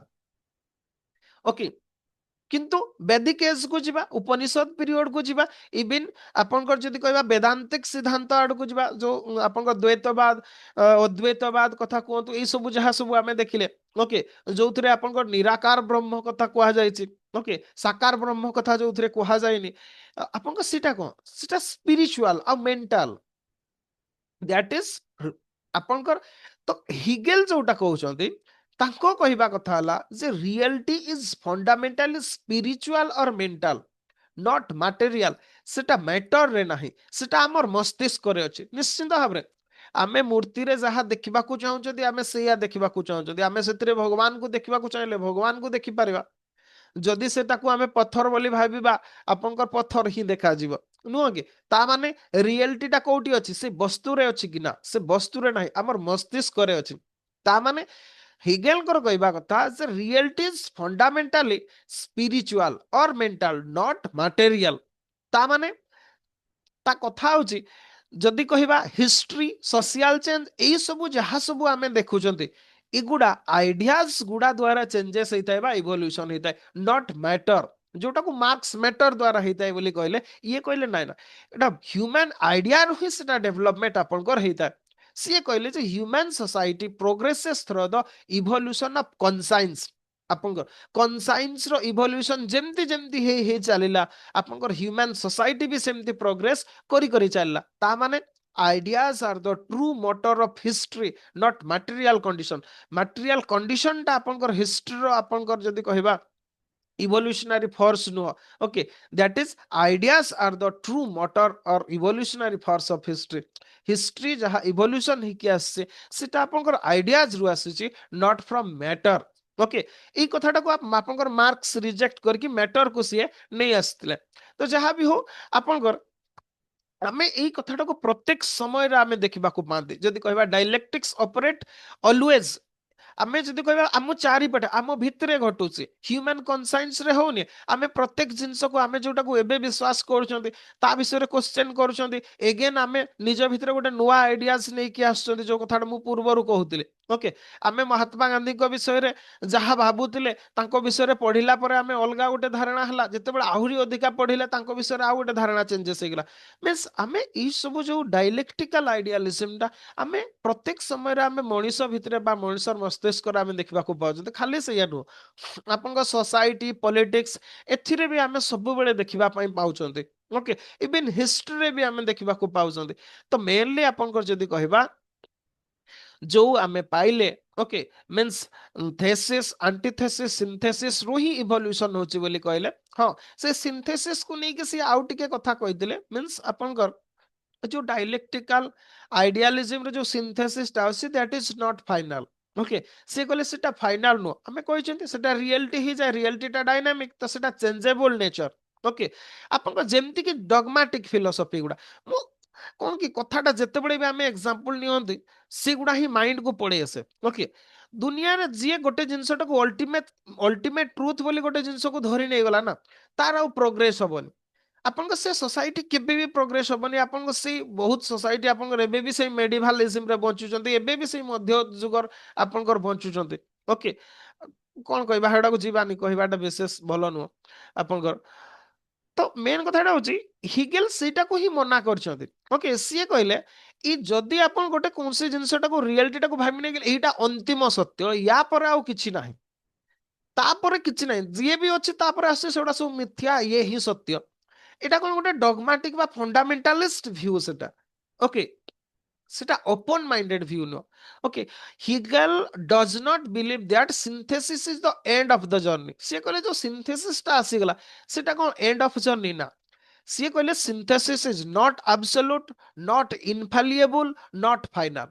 ଓକେ किंतु वैदिक एज को जीवा उपनिषद पीरियड को जीवा इवन आपनकर जदि कहबा वेदांतिक सिद्धांत आड़ को जीवा जो आपनकर द्वैतवाद अद्वैतवाद कथा कहतु ए सब जहाँ सब आमे देखिले ओके जो थरे आपनकर निराकार ब्रह्म कथा कहा जायछि ओके साकार ब्रह्म कथा जो थरे कहा जायनि आपनकर सीटा कोन सीटा स्पिरिचुअल आ मेंटल दैट इज आपनकर तो हिगेल जोटा कहउछंती तांको कहिबा कथा हला जे रियलिटी इज फंडामेंटली स्पिरिचुअल और मेंटल नॉट मटेरियल सेटा मैटर रे नाही सेटा हमर मस्तिष्क रे अछि निश्चित भाबरे आमे मूर्ति रे जहा देखिबा को चाहउछदी आमे सेया देखिबा को चाहउछदी आमे सेतरे भगवान को देखिबा को चाहिले भगवान को देखि परिबा जदि सेटाको आमे पत्थर बोली भाबिबा आपनकर पत्थर ही देखा जीव नुह कि ता माने रियलिटी टा कोठी अछि से वस्तु रे अछि कि ना से वस्तु रे नाही हमर मस्तिष्क रे अछि ता माने हिगेलकर कहवा कथा जे रियलिटी इज फंडामेंटली स्पिरिचुअल और मेंटल नॉट मटेरियल ता माने ता कथा होची जदि कहवा हिस्ट्री सोशल चेंज एई सब जहा सब आमे देखुचंती इगुडा आइडियाज गुडा द्वारा चेंजेस होता है इवोल्यूशन होता है नॉट मैटर जोटा को मार्क्स मैटर द्वारा होता है बोली कहले ये कहले ना एटा ह्यूमन आइडिया रु ही सेटा डेवलपमेंट आपनकर होता है सी कहले जे human society progresses through the evolution of conscience आपनकर कॉन्साइंस रो इवोल्यूशन जेमती जेमती हे चलिला आपनकर ह्यूमन सोसाइटी भी सेमती प्रोग्रेस करी करी चलला ता माने ideas are the true motor of history not material condition material condition टा आपनकर हिस्ट्री रो आपनकर जदी कहबा evolutionary force नुह okay that is ideas are the true motor or evolutionary force of history जहा evolution ही कि आसे सेटा आपनकर ideas रु आसी not from matter ओके এই কথাটাକୁ ଆପଣଙ୍କର ମାର୍କସ ରିଜେକ୍ଟ କରିକି ମ୍ୟାଟର କୁ ସିଏ ନେଇ ଆସିଥିଲେ ତ ଯାହା ବି ହଉ ଆପଣଙ୍କର ଆମେ ଏଇ କଥାଟାକୁ ପ୍ରତ୍ୟେକ ସମୟରେ ଆମେ ଦେଖିବାକୁ ପାଆନ୍ତି ଯଦି କହିବା ଡାଇଲେକ୍ଟ୍ରିକ୍ସ ଅପରେଟ ଅଲୱେଜ आमे जदि कहबा आम चारिपटे आम भितरे घटुची ह्यूमन कॉन्साइंस रे होनी आमे प्रत्येक जिंस को आमे जोटा को एबे विश्वास करूछंती ता विषय रे क्वेश्चन करूछंती एगेन आमे निज भितरे गोटे नुवा आइडियाज नै कि आछंती जो कथाटा मु पूर्वरु कहउतिले ओके आमे महात्मा गांधी को विषय रे जहा भाबुतिले तांको विषय रे पढिला परे आमे अलगा गोटे धारणा हला जेतेबेले आहुरी अधिका पढिले तांको विषय रे आ गोटे धारणा चेंजेस हेगला मींस आमे ई सब जो डायलेक्टिकल आइडियालिज्म दा आमे प्रत्येक समय रे आमे मनीष भितरे बा मनीषर मस्तिष्क रे आमे देखबा को पाउछंती खाली सेया नु आपनका सोसाइटी पॉलिटिक्स एथिरे भी आमे सब बेले देखिबा पई पाउछंती ओके इवन हिस्ट्री रे भी आमे देखिबा को पाउछंती तो मेनली आपनकर जदी कहबा जो आमे पाइले okay means thesis antithesis synthesis रो ही इवोल्यूशन होची बोली कहले हां से सिंथेसिस को नै कि से आउट के कथा कहिदिले मींस आपनकर जो डायलेक्टिकल आइडियालिज्म रे जो सिंथेसिस टा अछि that is not final okay से कहले सेटा फाइनल नो हमें कहि छथि सेटा रियलिटी ही जाय रियलिटी टा डायनामिक तो सेटा चेंजेबल नेचर ओके आपन जेमति कि डॉगमेटिक फिलोसफी गुडा मु कोन कि कथाटा जेतेबेले भी हमें एग्जांपल नियंती से गुडा ही माइंड को पड़े आसे ओके दुनिया रे जे गोटे जिंसटा को अल्टीमेट अल्टीमेट ट्रुथ बोली गोटे जिंस को धरि नै गला ना तार आ प्रोग्रेस होबनी आपन से सोसाइटी केबे भी प्रोग्रेस होबनी आपन से बहुत सोसाइटी आपन एबे भी से मेडिवलिज्म रे बंचुचंती एबे भी से मध्य जुगर आपन बंचुचंती ओके कौन कहबा हेडा को जीवानी कहबाटा विशेष भलो नु आपन तो मेन कथाटा हूँ हिगेल ସେଇଟା କୁ ହିଁ ମନା କରିଛନ୍ତି ଓକେ ସିଏ କହିଲେ ଇ ଯଦି ଆପଣ ଗୋଟେ କୌଣସି ଜିନିଷଟାକୁ ରିଆଲିଟିଟାକୁ ଭାବି ନେଇଗଲେ ଏଇଟା ଅନ୍ତିମ ସତ୍ୟ ୟା ପରେ ଆଉ କିଛି ନାହିଁ ତାପରେ କିଛି ନାହିଁ ଯିଏ ବି ଅଛି ତାପରେ ଆସେ ସେଗୁଡ଼ା ସବୁ ମିଥ୍ୟା ଇଏ ହିଁ ସତ୍ୟ ଏଇଟା କଣ ଗୋଟେ ଡଗମାଟିକ ବା ଫଣ୍ଡାମେଣ୍ଟାଲିଷ୍ଟ ଭ୍ୟୁ ସେଟା ଓକେ সেটা open minded view no okay Hegel does not believe that synthesis is the end of the journey সে কলে যে সিনথেসিসটা আসিগলা সেটা কোন এন্ড অফ জর্নি না সে কলে synthesis is not absolute not infallible not final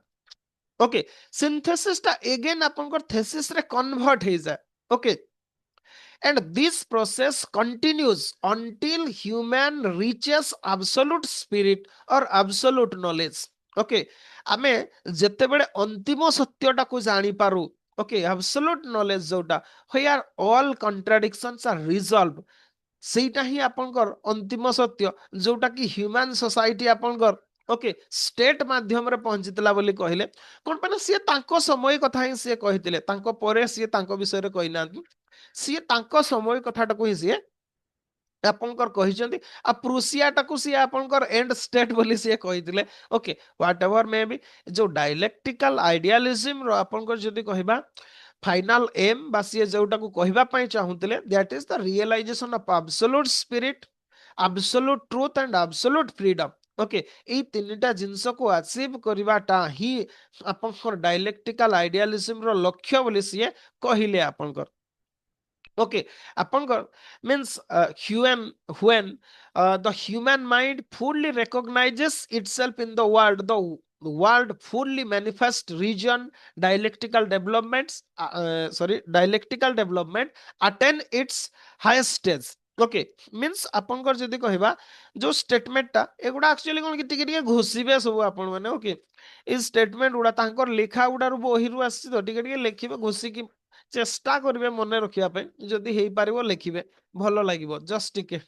okay সিনথেসিসটা এগেন আপনার থেসিস রে কনভার্ট হয়ে যায় ওকে and this process continues until human reaches absolute spirit or absolute knowledge okay ଆମେ ଯେତେବେଳେ ଅନ୍ତିମ ସତ୍ୟଟାକୁ ଜାଣିପାରୁ okay absolute knowledge ଯୋଉଟା where all contradictions are resolved ସେଇଟା ହିଁ ଆପଣଙ୍କର ଅନ୍ତିମ ସତ୍ୟ ଯୋଉଟା କି ହ୍ୟୁମାନ ସୋସାଇଟି ଆପଣଙ୍କର ଓକେ ଷ୍ଟେଟ୍ ମାଧ୍ୟମରେ ପହଞ୍ଚିଥିଲା ବୋଲି କହିଲେ କଣ ପାଇଁ ନା ସିଏ ତାଙ୍କ ସମୟ କଥା ହିଁ ସିଏ କହିଥିଲେ ତାଙ୍କ ପରେ ସିଏ ତାଙ୍କ ବିଷୟରେ କହିନାହାନ୍ତି ସିଏ ତାଙ୍କ ସମୟ କଥାଟାକୁ ହିଁ ସିଏ ଆପଣଙ୍କର କହିଛନ୍ତି ଆଉ ପ୍ରୁସିଆଟାକୁ ସିଏ ଆପଣଙ୍କର ଏଣ୍ଡ ଷ୍ଟେଟ୍ ବୋଲି ସିଏ କହିଥିଲେ ଓକେ ହ୍ୱାଟ ଏଭର ମେ ବି ଯୋଉ ଡାଇଲେକ୍ଟିକାଲ ଆଇଡିଆଲିଜିମର ଆପଣଙ୍କର ଯଦି କହିବା ଫାଇନାଲ ଏମ୍ ବା ସିଏ ଯୋଉଟାକୁ କହିବା ପାଇଁ ଚାହୁଁଥିଲେ that is the realization of absolute spirit absolute truth and absolute freedom okay ଏଇ ତିନିଟା ଜିନିଷକୁ ଆଚିଭ କରିବାଟା ହିଁ ଆପଣଙ୍କର ଡାଇଲେକ୍ଟିକାଲ ଆଇଡିଆଲିଜିମର ଲକ୍ଷ୍ୟ ବୋଲି ସିଏ କହିଲେ ଆପଣଙ୍କର okay apankar means when the human mind fully recognizes itself in the world fully manifest region dialectical developments dialectical development attain its highest stage okay means ଆପଣଙ୍କର ଯଦି କହିବା ଯୋଉ ଷ୍ଟେଟମେଣ୍ଟ ଟା ଏଗୁଡା ଆକ୍ଚୁଆଲି କଣ କି ଟିକେ ଟିକେ ଘୋଷିବେ ସବୁ ଆପଣ ମାନେ ଓକେ ଏଇ ଷ୍ଟେଟମେଣ୍ଟ ଗୁଡା ତାଙ୍କର ଲେଖା ଗୁଡାରୁ ବହିରୁ ଆସିଛି ତ ଟିକେ ଟିକେ ଲେଖିବେ ଘୋଷିକି ଚେଷ୍ଟା କରିବେ ମନେ ରଖିବା ପାଇଁ ଯଦି ହେଇପାରିବ ଲେଖିବେ ଭଲ ଲାଗିବ ଜଷ୍ଟ ଟିକେ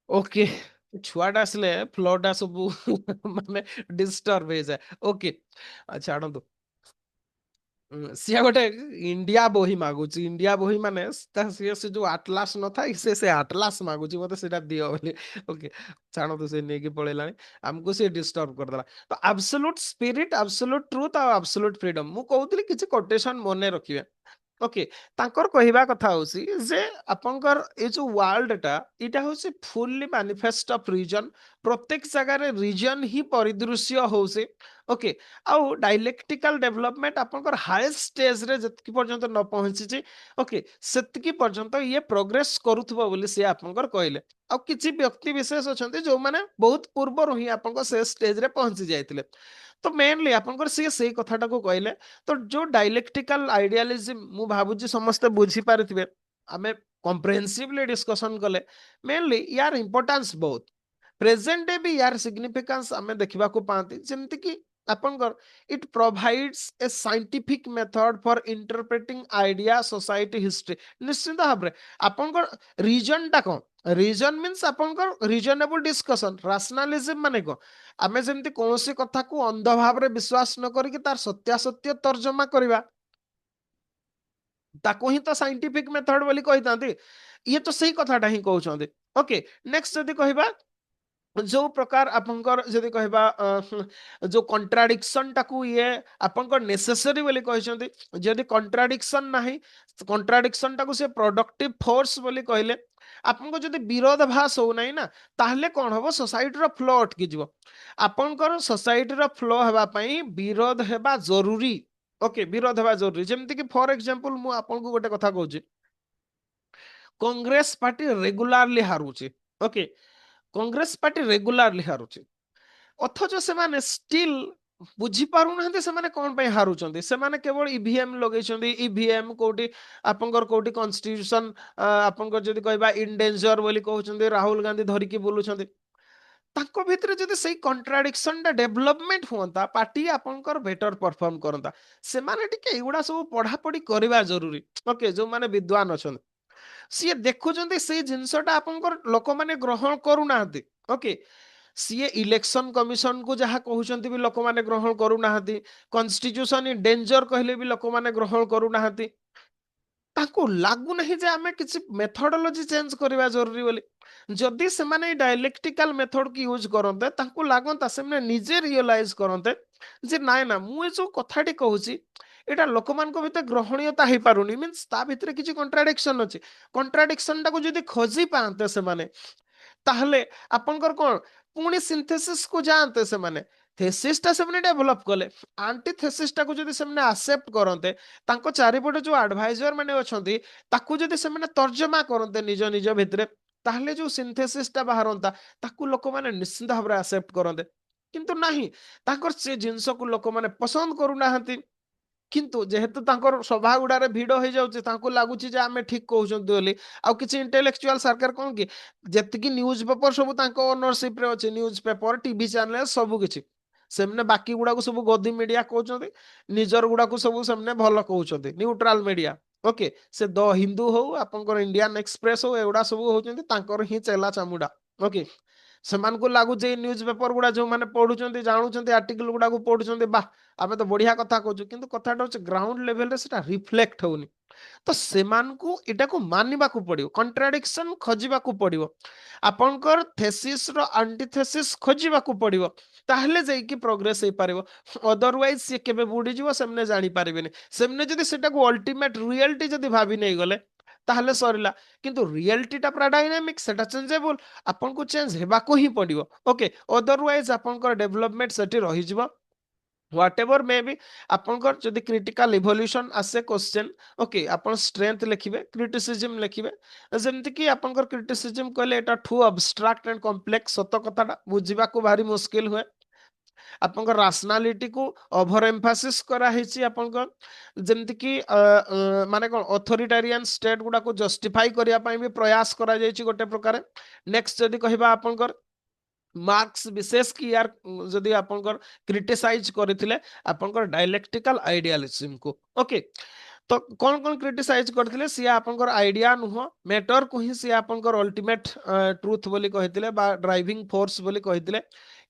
ଓକେ ଛୁଆଟା ଆସିଲେ ଫ୍ଲୋଟା ସବୁ ମାନେ ଡିଷ୍ଟର୍ବ ହେଇଯାଏ ଓକେ ଛାଡ଼ନ୍ତୁ ସିଏ ଗୋଟେ ଇଣ୍ଡିଆ ବହି ମାଗୁଛି ଇଣ୍ଡିଆ ବହି ମାନେ ସିଏ ସେ ଯୋଉ ଆଟଲାସ ନଥାଏ ସେ ଆଟଲାସ ମାଗୁଛି ମତେ ସେଇଟା ଦିଅ ବୋଲି ଓକେ ଛାଣନ୍ତୁ ସେ ନେଇକି ପଳେଇଲାଣି ଆମକୁ ସେ ଡିଷ୍ଟର୍ବ କରିଦେଲା ତ ଆବସୋଲୁଟ ସ୍ପିରିଟ ଆବସୋଲୁଟ ଟ୍ରୁଥ ଆଉ ଆବସୋଲୁଟ ଫ୍ରିଡମ ମୁଁ କହୁଥିଲି କିଛି କୋଟେସନ ମନେ ରଖିବେ ଓକେ ତାଙ୍କର କହିବା କଥା ହଉଛି ଯେ ଆପଣଙ୍କର ଏଇ ଯୋଉ ୱାର୍ଲଡଟା ଏଇଟା ହଉଛି ଫୁଲି ମାନିଫେଷ୍ଟ ଅଫ ରିଜନ ପ୍ରତ୍ୟେକ ଜାଗାରେ ରିଜନ ହିଁ ପରିଦୃଶ୍ୟ ହଉଛି ଓକେ ଆଉ ଡାଇଲେକ୍ଟିକାଲ ଡେଭଲପମେଣ୍ଟ ଆପଣଙ୍କର ହାଏଷ୍ଟ ଷ୍ଟେଜରେ ଯେତିକି ପର୍ଯ୍ୟନ୍ତ ନ ପହଞ୍ଚିଛି ଓକେ ସେତିକି ପର୍ଯ୍ୟନ୍ତ ଇଏ ପ୍ରୋଗ୍ରେସ କରୁଥିବ ବୋଲି ସିଏ ଆପଣଙ୍କର କହିଲେ ଆଉ କିଛି ବ୍ୟକ୍ତି ବିଶେଷ ଅଛନ୍ତି ଯୋଉମାନେ ବହୁତ ପୂର୍ବରୁ ହିଁ ଆପଣଙ୍କ ସେ ଷ୍ଟେଜରେ ପହଞ୍ଚି ଯାଇଥିଲେ ତ ମେନଲି ଆପଣଙ୍କର ସିଏ ସେଇ କଥାଟାକୁ କହିଲେ ତ ଯୋଉ ଡାଇଲେକ୍ଟିକାଲ ଆଇଡିଆଲିଜିମ ମୁଁ ଭାବୁଛି ସମସ୍ତେ ବୁଝିପାରିଥିବେ ଆମେ କମ୍ପ୍ରେହେନ୍ସିଭଲି ଡିସ୍କସନ କଲେ ମେନଲି ୟାର ଇମ୍ପୋର୍ଟାନ୍ସ ବହୁତ ପ୍ରେଜେଣ୍ଟ ଡେ ବି ୟାର ସିଗ୍ନିଫିକାନ୍ସ ଆମେ ଦେଖିବାକୁ ପାଆନ୍ତି ଯେମିତିକି ଆପଣଙ୍କର ଇଟ୍ ପ୍ରୋଭାଇଡ୍ସ ଏ ସାଇଣ୍ଟିଫିକ ମେଥଡ ଫର ଇଣ୍ଟରପ୍ରେଟିଂ ଆଇଡିଆ ସୋସାଇଟି ହିଷ୍ଟ୍ରି ନିଶ୍ଚିନ୍ତ ଭାବରେ ଆପଣଙ୍କର ରିଜନଟା କଣ रिजन मीन्स आपनकर रिजनेबल डिस्कशन राशनलिज्म माने को आमे जेमति कोनोसी कथा को अंध भाव रे विश्वास न करिक तार सत्यासत्य तर्जमा करिवा ताको ही तो साइंटिफिक मेथड बोली कहितांती ये तो सही कथाटा ही कहउछंती ओके नेक्स्ट जदि कहिबा जो प्रकार आपनकर जदि कहबा जो कॉन्ट्राडिक्शन टाकू ये आपनकर नेसेसरी बोली कहछंती जदि कॉन्ट्राडिक्शन नाही कॉन्ट्राडिक्शन टाकू से प्रोडक्टिव फोर्स बोली कहले आपनको जदि विरोधाभास हो नाही ना ताहले कोन हबो सोसाइटी रो फ्लो अटकी जिवो आपनकर सोसाइटी रो फ्लो हेबा पई विरोध हेबा जरूरी ओके विरोध हेबा जरूरी जेमति कि फॉर एग्जांपल मु आपनको गोटे कथा कहूची कांग्रेस पार्टी रेगुलारली हारुची ओके कांग्रेस पार्टी रेगुलारली हारुची अथच से स्टिल बुझी पारु ना से कौन पे हारुचंदी से केवल ईवीएम लगेछंदी ईवीएम कोटी आपनकर कोटी कॉन्स्टिट्यूशन आपनकर जदी कहबा इन डेंजर बोली कहउचंदी राहुल गांधी धरि के बोलुचंदी ताको भितरे जदी सही कॉन्ट्राडिक्शन दा डेवलपमेंट होंता पार्टी आपनकर बेटर परफॉर्म करंता से माने टिके एगुडा सब पढ़ा पढ़ी करबा जरूरी ओके जो माने विद्वान अछन सिए देखुचंदी से जिंसटा आपनकर लोक माने ग्रहण करू नाहंती ओके सीए इलेक्शन कमिशन को जहाँ कहउचंती भी लोक माने ग्रहण करू नाहंती कॉन्स्टिट्यूशन इन डेंजर कहले भी लोक माने ग्रहण करू नाहंती ताको लागू नहीं जे आमे किसी मेथोडोलॉजी चेंज करबा जरूरी बोली जदि से माने डायलेक्टिकल मेथड की यूज करंते ताको लागंता से माने निजे रियलाइज करंते जे नाय ना मु ए जो कथाटी कहूची एटा लोकमान को भितर ग्रहणीयता हे पारुनी मींस ता भितर किछि कॉन्ट्राडिक्शन अछि कॉन्ट्राडिक्शन टाको जदि खोजी पांते से माने ताहले आपनकर कोन पुणी सिंथेसिस को जानते से माने थेसिस ता से माने डेवलप कले एंटीथेसिस ता को जदि से माने एक्सेप्ट करंते तांको चारिपटे जो एडवाइजर माने अछंती ताकू जदि से माने तर्जमा करंते निज निज भितरे ताहले जो सिंथेसिस ता बाहरंता ताकू लोक माने निश्चित भाबरे एक्सेप्ट करंते किंतु नाही तांकर से जिंस को लोक माने पसंद करू नाहंती किंतु जेहेतु तांकर सभा गुडारे भिड़ हो जाउची तांको लागुची जे आमे ठीक कहउचंती बोली आ किछि इंटेलेक्चुअल सरकार कोन कि जेतिकी न्यूज पेपर सब तांको ओनरशिप रे अछि न्यूज पेपर टीवी चैनल सब किछि सेमने बाकी गुडा को सब गदी मीडिया कहउचंती निजर गुडा को सब सेमने भलो कहउचंती न्यूट्रल मीडिया ओके से द हिंदू हो आपनकर इंडियन एक्सप्रेस हो एगुडा सब होचंती तांकर ही चेला चामुडा ओके सेमान को लागु जे न्यूज पेपर गुडा जो माने पढुचंती जानुचंती आर्टिकल गुडा को पढुचंती बा आमे तो बढ़िया कथा कहछु किंतु कथाटा होचे ग्राउंड लेवल रे सेटा रिफ्लेक्ट होउनी तो सेमान को एटा को मानिबा को पड़ियो कॉन्ट्राडिक्शन खोजिबा को पड़ियो आपनकर थेसिस रो एंटीथेसिस खोजिबा को पड़ियो ताहले जाई कि प्रोग्रेस हे पारिबो अदरवाइज से केबे बुडी जीवो सेमने जानि पारिबेनी सेमने जदी सेटा को अल्टीमेट रियलिटी जदी भाबी नै गले ताहले सरिला किंतु रियलिटी टा पूरा डायनामिक सेटा चेंजेबल आपन को चेंज हेबा को ही पड़ियो ओके अदरवाइज आपनकर डेवलपमेंट सेठी रहि जीवो whatever may be आपनकर जदि क्रिटिकल इवोल्यूशन आसे क्वेश्चन ओके आपण स्ट्रेंथ लिखिबे क्रिटिसिज्म लिखिबे जेमति कि आपनकर क्रिटिसिज्म कहले एटा ठू अब्स्ट्रैक्ट एंड कॉम्प्लेक्स सत कथाटा बुझिबा को भारी मुश्किल हुए आपनकर राशनलिटी को ओवर एम्फासिस करा हेची आपनकर जेमति कि माने कोन अथॉरिटेरियन स्टेट गुडा को जस्टिफाई करिया पई भी प्रयास करा जायछि गोटे प्रकार नेक्स्ट जदि कहिबा आपनकर मार्क्स विशेष कि यार जदि आपनकर क्रिटिसाइज करथिले आपनकर डायलेक्टिकल आइडियालिज्म को ओके तो कौन कौन क्रिटिसाइज करथिले सिया आपनकर आइडिया नुह मैटर को ही सिया आपनकर अल्टीमेट ट्रुथ बोली कहिथिले बा ड्राइविंग फोर्स बोली कहिथिले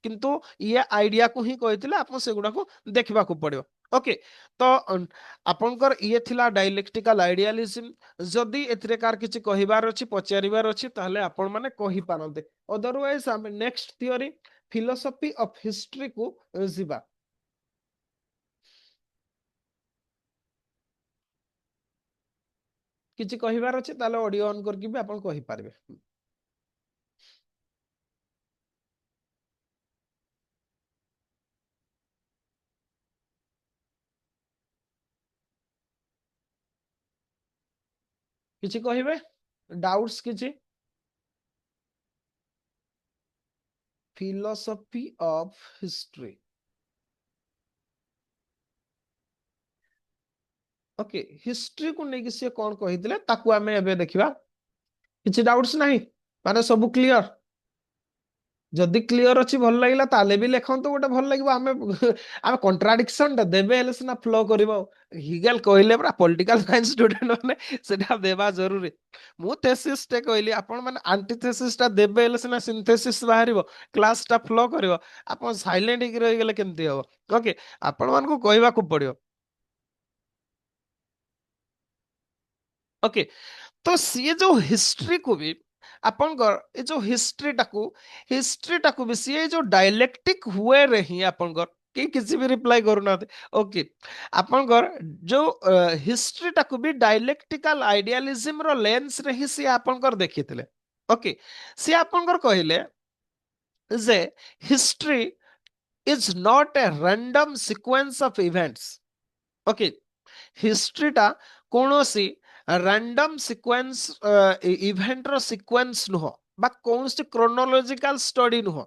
किंतु ये आइडिया को ही कहिथिले आपन सेगुडा को देखबा को पड़ियो ओके तो आपनकर ये थिला डायलेक्टिकल आइडियालिज्म जदि एथरे कार किछि कहिबार अछि पचारिबार अछि ताहले आपन माने कहि पारंते अदरवाइज हम next theory philosophy of history को जिबा किछि कहिबार अछि ताले ऑडियो ऑन करके भी आपन कहि पारबे किछि कहिबे डाउट्स किछि philosophy of history okay history को नेकी से कोन कहिदिले ताकू हमें एबे देखिबा किछि डाउट्स नाही माने सब क्लियर ଯଦି କ୍ଲିୟର ଅଛି ଭଲ ଲାଗିଲା ତାହେଲେ ବି ଲେଖନ୍ତୁ ଗୋଟେ ଭଲ ଲାଗିବ ଆମେ ଆମେ କଣ୍ଟ୍ରାଡିକ୍ସନ ଟା ଦେବେ ହେଲେ ସିନା ଫ୍ଲୋ କରିବ। ହିଗେଲ କହିଲେ ପରା ପଲିଟିକାଲ ସାଇନ୍ସ ଷ୍ଟୁଡେଣ୍ଟ ମାନେ ସେଟା ଦେବା ଜରୁରୀ। ମୁଁ thesis ଟେ କହିଲି ଆପଣ ମାନେ ଆଣ୍ଟିଥେସିସ୍ ଟା ଦେବେ ହେଲେ ସିନା ସିନ୍ଥେସିସ୍ ବାହାରିବ କ୍ଲାସ ଟା ଫ୍ଲୋ କରିବ। ଆପଣ ସାଇଲେଣ୍ଟ ହେଇକି ରହିଗଲେ କେମିତି ହବ? ଓକେ ଆପଣ ମାନଙ୍କୁ କହିବାକୁ ପଡିବ। ଓକେ ତ ସିଏ ଯୋଉ ହିଷ୍ଟ୍ରିକୁ ବି ଆପଣଙ୍କର ଏ ଯୋଉ ହିଷ୍ଟ୍ରିଟାକୁ ବି ସିଏ ଯୋଉ ଡାଇଲେକ୍ଟିକ ୱେରେ ହିଁ ଆପଣଙ୍କର କେହି କିଛି ବି ରିପ୍ଲାଏ କରୁନାହାନ୍ତି। ଓକେ ଆପଣଙ୍କର ଯୋଉ ହିଷ୍ଟ୍ରିଟାକୁ ବି ଡାଇଲେକ୍ଟିକାଲ ଆଇଡିଆଲିଜିମର ଲେନ୍ସରେ ହିଁ ସିଏ ଆପଣଙ୍କର ଦେଖିଥିଲେ। ଓକେ ସିଏ ଆପଣଙ୍କର କହିଲେ ଯେ history is not a random sequence of events. Okay ହିଷ୍ଟ୍ରିଟା କୌଣସି ରାଣ୍ଡମ ସିକ୍ୱେନ୍ସ ଇଭେଣ୍ଟର ସିକ୍ୱେନ୍ସ ନୁହଁ ବା କୌଣସି କ୍ରୋନୋଲୋଜିକାଲ ଷ୍ଟଡି ନୁହଁ।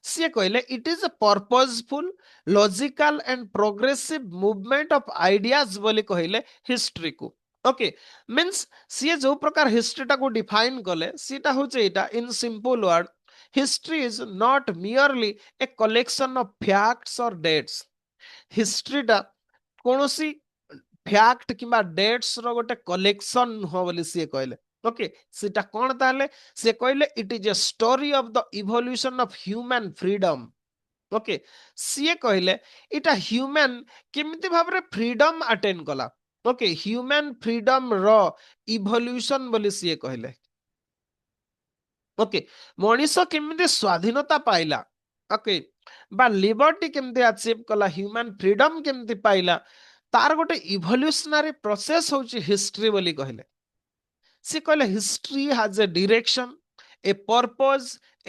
ସିଏ କହିଲେ it is a purposeful logical and progressive movement of ideas ବୋଲି କହିଲେ ହିଷ୍ଟ୍ରିକୁ। ଓକେ ମିନ୍ସ ସିଏ ଯୋଉ ପ୍ରକାର ହିଷ୍ଟ୍ରିଟାକୁ ଡିଫାଇନ କଲେ ସେଇଟା ହଉଛି ଏଇଟା in simple word history is not merely a collection of facts or dates. ହିଷ୍ଟ୍ରିଟା କୌଣସି ଫ୍ୟାକ୍ଟ କିମ୍ବା ଡେଟ୍ସ ର ଗୋଟେ କଲେକ୍ସନ ନୁହଁ ବୋଲି ସିଏ କହିଲେ। ଓକେ ସେଟା କଣ ତାହେଲେ ସିଏ କହିଲେ it is A story of the evolution of Humane freedom. Okay ସିଏ କହିଲେ ଏଇଟା ହ୍ୟୁମାନ କେମିତି ଭାବରେ ଫ୍ରିଡମ ଆଟେନ୍ କଲା। ଓକେ ହ୍ୟୁମାନ ଫ୍ରିଡମ ର ଇଭଲ୍ୟୁସନ ବୋଲି ସିଏ କହିଲେ। ଓକେ ମଣିଷ କେମିତି ସ୍ୱାଧୀନତା ପାଇଲା। ଓକେ ବା ଲିବର୍ଟି କେମିତି ଆଚିଭ୍ କଲା ହ୍ୟୁମାନ ଫ୍ରିଡମ କେମିତି ପାଇଲା ତାର ଗୋଟେ ଇଭଲ୍ୟୁସନାରୀ ପ୍ରୋସେସ ହଉଛି ହିଷ୍ଟ୍ରି ବୋଲି କହିଲେ। ସେ କହିଲେ history has a direction a purpose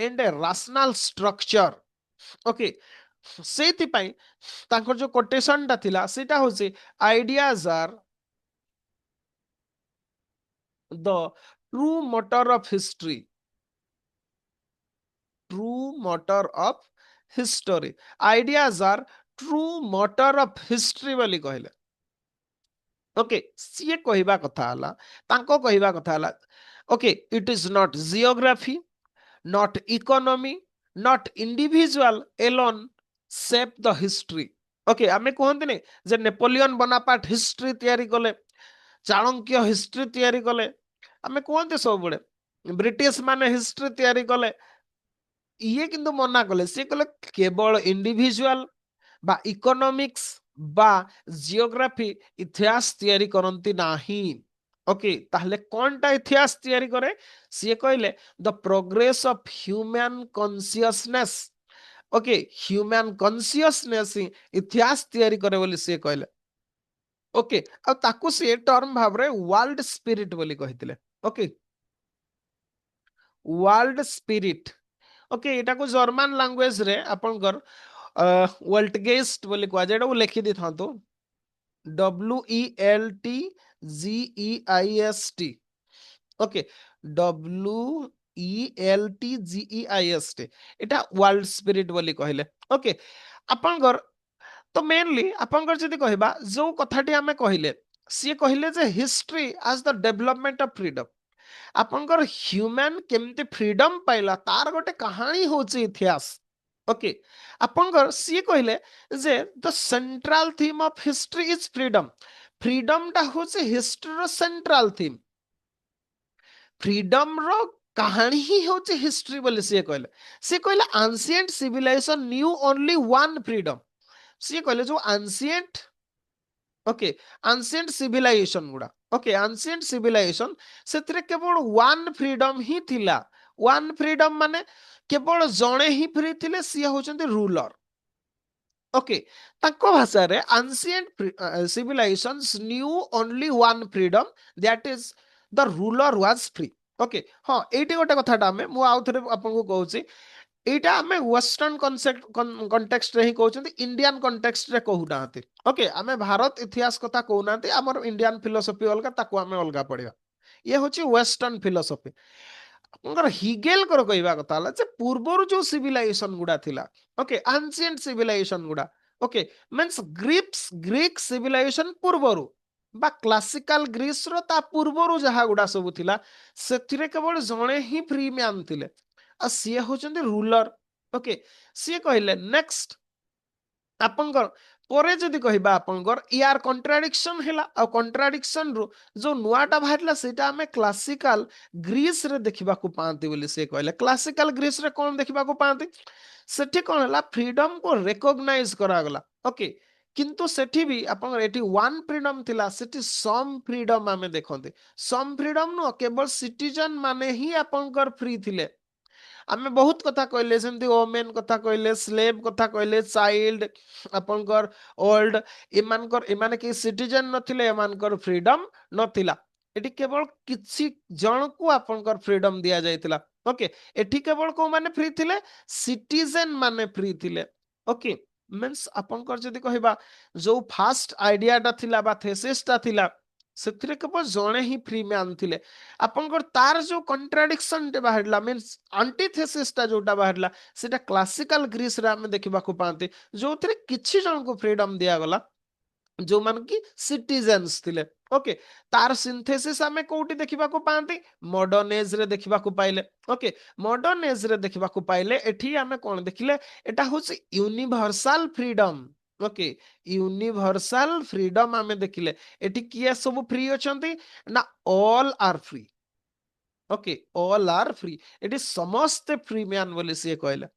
and a rational structure. Okay ସେଇଥିପାଇଁ ତାଙ୍କର ଯୋଉ କୋଟେସନ ଟା ଥିଲା ସେଇଟା ହଉଛି ideas are the true motor of history. True motor of history ideas are true motor of history ବୋଲି କହିଲେ। ଓକେ ସିଏ କହିବା କଥା ହେଲା ତାଙ୍କ କହିବା କଥା ହେଲା okay eat is not geography not economy not individual Elon shape the history. Okay ଆମେ କୁହନ୍ତିନି ଯେ ନେପୋଲିୟନ ବୋନାପାର୍ଟ ହିଷ୍ଟ୍ରି ତିଆରି କଲେ ଚାଣକ୍ୟ ହିଷ୍ଟ୍ରି ତିଆରି କଲେ ଆମେ କୁହନ୍ତି ସବୁବେଳେ ବ୍ରିଟିଶ ମାନେ ହିଷ୍ଟ୍ରି ତିଆରି କଲେ। ଇଏ କିନ୍ତୁ ମନା କଲେ ସିଏ କହିଲେ କେବଳ ଇଣ୍ଡିଭିଜୁଆଲ ବା ଇକୋନୋମିକ୍ସ ବା ଜିଓଗ୍ରାଫି ଇତିହାସ ତିଆରି କରନ୍ତି ନାହିଁ। ଓକେ ତାହେଲେ କଣଟା ଇତିହାସ ତିଆରି କରେ ସିଏ କହିଲେ the progress of human consciousness. Okay human consciousness ହିଁ ଇତିହାସ ତିଆରି କରେ ବୋଲି ସିଏ କହିଲେ। ଓକେ ଆଉ ତାକୁ ସିଏ ଟର୍ମ ଭାବରେ ୱାର୍ଲଡ ସ୍ପିରିଟ ବୋଲି କହିଥିଲେ। Okay world spirit. ଓକେ ଏଟାକୁ ଜର୍ମାନ ଲାଙ୍ଗୁଏଜ ରେ ଆପଣଙ୍କର ୱେଲ୍ଟଗେଷ୍ଟ ବୋଲି କୁହାଯାଏ। ଏଟାକୁ ଲେଖି ଦେଇଥାନ୍ତୁ WELTGEIST। ଓକେ WELTGEIST ଏଟା ୱାର୍ଲଡ ସ୍ପିରିଟ ବୋଲି କହିଲେ। ଓକେ ଆପଣଙ୍କର ତ ମେନଲି ଆପଣଙ୍କର ଯଦି କହିବା ଯୋଉ କଥାଟି ଆମେ କହିଲେ ସିଏ କହିଲେ ଯେ ହିଷ୍ଟ୍ରି ଆଜ ଦ ଡେଭଲପମେଣ୍ଟ ଅଫ ଫ୍ରିଡମ। ଆପଣଙ୍କର ହ୍ୟୁମାନ କେମିତି ଫ୍ରିଡମ ପାଇଲା ତାର ଗୋଟେ କାହାଣୀ ହଉଛି ଇତିହାସ। ଓକେ ଆପଣଙ୍କର ସିଏ କହିଲେ ଯେ the central theme of history is freedom. Freedom ଟା ହଉଛି ହିଷ୍ଟ୍ରିର ସେଣ୍ଟ୍ରାଲ ଥିମ୍। ଫ୍ରିଡମ ର କାହାଣୀ ହିଁ ହଉଛି ହିଷ୍ଟ୍ରି ବୋଲି ସିଏ କହିଲେ। ସିଏ କହିଲେ ancient civilisation new only one freedom. ସିଏ କହିଲେ ଯୋଉ ଆନ୍ସିଏଣ୍ଟ ଓକେ ଆନ୍ସିଏଣ୍ଟ ସିଭିଲାଇଜେସନ ଗୁଡା ଓକେ ଆନ୍ସିଏଣ୍ଟ ସିଭିଲାଇଜେସନ ସେଥିରେ କେବଳ ୱାନ୍ ଫ୍ରିଡମ ହିଁ ଥିଲା। ୱାନ୍ ଫ୍ରିଡମ ମାନେ କେବଳ ଜଣେ ହିଁ ଫ୍ରି ଥିଲେ ସିଏ ହଉଛନ୍ତି ରୁଲର। ଓକେ ତାଙ୍କ ଭାଷାରେ ancient civilizations knew only one freedom that is the ruler was free. Okay ହଁ ଏଇଠି ଗୋଟେ କଥାଟା ମୁଁ ଆଉ ଥରେ ଆପଣଙ୍କୁ କହୁଛି ଏଇଟା ଆମେ ୱେଷ୍ଟର୍ଣ୍ଣ କଣ୍ଟେକ୍ସଟରେ ହିଁ କହୁଛନ୍ତି ଇଣ୍ଡିଆନ କଣ୍ଟେକ୍ସଟରେ କହୁନାହାନ୍ତି। ଓକେ ଆମେ ଭାରତ ଇତିହାସ କଥା କହୁନାହାନ୍ତି ଆମର ଇଣ୍ଡିଆନ ଫିଲୋସଫି ଅଲଗା ତାକୁ ଆମେ ଅଲଗା ପଢିବା। ଇଏ ହଉଛି ୱେଷ୍ଟର୍ଣ୍ଣ ଫିଲୋସଫି। ଆପଣଙ୍କର ହିଗେଲଙ୍କର କହିବା କଥା ହେଲା ଯେ ପୂର୍ବରୁ ଯୋଉ ସିଭିଲାଇଜେସନ ଗୁଡା ଥିଲା ଓକେ ଆନ୍ସିଏଣ୍ଟ ସିଭିଲାଇଜେସନ ଗୁଡା ଓକେ ମିନ୍ସ ଗ୍ରୀକ୍ ସିଭିଲାଇଜେସନ ପୂର୍ବରୁ ବା କ୍ଲାସିକାଲ ଗ୍ରୀସର ତା ପୂର୍ବରୁ ଯାହା ଗୁଡା ସବୁ ଥିଲା ସେଥିରେ କେବଳ ଜଣେ ହିଁ ଫ୍ରି ମ୍ୟାନ ଥିଲେ ଆଉ ସିଏ ହଉଛନ୍ତି ରୁଲର। ओके सी कहले नेक्स्ट आपंकर परे जदि कहबा आपंकर यार कंट्राडिक्शन हैला आ कंट्राडिक्शन रो जो नुआटा बाहरला सेटा हमें क्लासिकल ग्रीस रे देखिबा को पांती बोली से कहले क्लासिकल ग्रीस रे कोन देखिबा को पांती सेठी कोन हला फ्रीडम को रिकॉग्नाइज करा गला ओके किंतु सेठी भी आपन एटी वन फ्रीडम थिला सेठी सम फ्रीडम हमें देखंते सम फ्रीडम नो केवल सिटीजन माने ही आपनकर फ्री थिले आमे बहुत कथा कहले सेमती ओमेन कथा कहले स्लेव कथा कहले चाइल्ड आपनकर ओल्ड इमानकर कि सिटीजन नथिले एमानकर फ्रीडम नथिला एटी केवल किछि जन को आपनकर फ्रीडम दिया जायतिला ओके एठी केवल को माने फ्री थिले सिटीजन माने फ्री थिले ओके मींस आपनकर जदी कहबा जो फास्ट आइडियाटा थिला बा थेसिसटा थिला ସେଥିରେ କେବଳ ଜଣେ ହିଁ ଫ୍ରି ମ୍ୟାନ୍ ଥିଲେ ଆପଣଙ୍କର ତାର ଯୋଉ କଣ୍ଟ୍ରାଡିକ୍ସନ ଟେ ବାହାରିଲା ମିନ୍ସ ଆଣ୍ଟିଥେସିସ୍ ଟା ଯୋଉଟା ବାହାରିଲା ସେଟା କ୍ଲାସିକାଲ ଗ୍ରୀସ ରେ ଆମେ ଦେଖିବାକୁ ପାଆନ୍ତି ଯୋଉଥିରେ କିଛି ଜଣଙ୍କୁ ଫ୍ରିଡମ ଦିଆଗଲା ଯୋଉମାନେ କି ସିଟିଜେନ୍ସ ଥିଲେ ଓକେ ତାର ସିନ୍ଥେସିସ୍ ଆମେ କୋଉଠି ଦେଖିବାକୁ ପାଆନ୍ତି ମଡର୍ନ ଏଜ ରେ ଦେଖିବାକୁ ପାଇଲେ ଓକେ ମଡର୍ନ ଏଜ ରେ ଦେଖିବାକୁ ପାଇଲେ ଏଠି ଆମେ କଣ ଦେଖିଲେ ଏଟା ହଉଛି universal freedom okay universal freedom आमे देखिले एटी किए सब फ्री अछंती ना all are free okay all are free एटी समस्त फ्री मैन बोली से कहले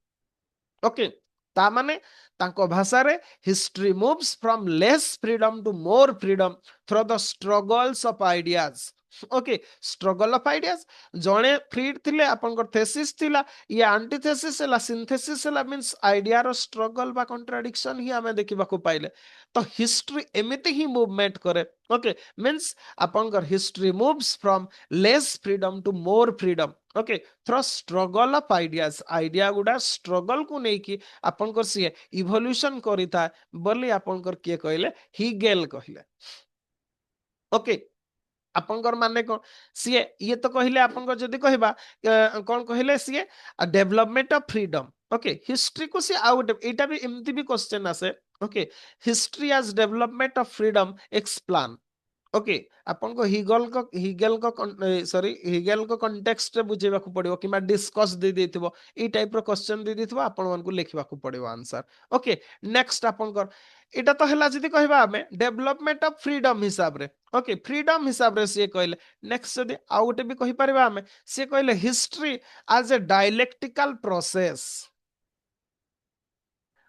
ओके ता माने तांको भाषा रे history moves from less freedom to more freedom through the struggles of ideas okay struggle of ideas जणे फ्री थिले आपनकर थेसिस थिला ये एंटीथेसिस हला सिंथेसिस हला मींस आइडिया रो स्ट्रगल बा कॉन्ट्राडिक्शन ही हमें देखिबा को पाइले तो हिस्ट्री एमिति ही मूवमेंट करे ओके मींस आपनकर history moves from less freedom to more freedom okay through struggle of ideas idea गुडा स्ट्रगल को नै कि आपनकर सी इवोल्यूशन करिता बोली आपनकर के कहले हिगेल कहले ओके आपनकर माने कोन सी ये तो कहले आपनकर जदी कहबा कोन कहले सी development of freedom okay history को सी आउट एटा भी एमती भी क्वेश्चन आसे okay history as development of freedom explain okay आपन को हिगेल को सॉरी हिगेल को कॉन्टेक्स्ट रे बुझेबा को पड़िबो किमा डिस्कस दे देथिबो ई टाइप रो क्वेश्चन दे देथिबो आपन मन को लिखबा को पड़िबो आंसर ओके नेक्स्ट आपन को एटा तो हला जदी कहबा हमें डेवलपमेंट ऑफ फ्रीडम हिसाब रे ओके फ्रीडम हिसाब रे से कहले नेक्स्ट जदी आउट भी कहि परबा हमें से कहले history as a dialectical process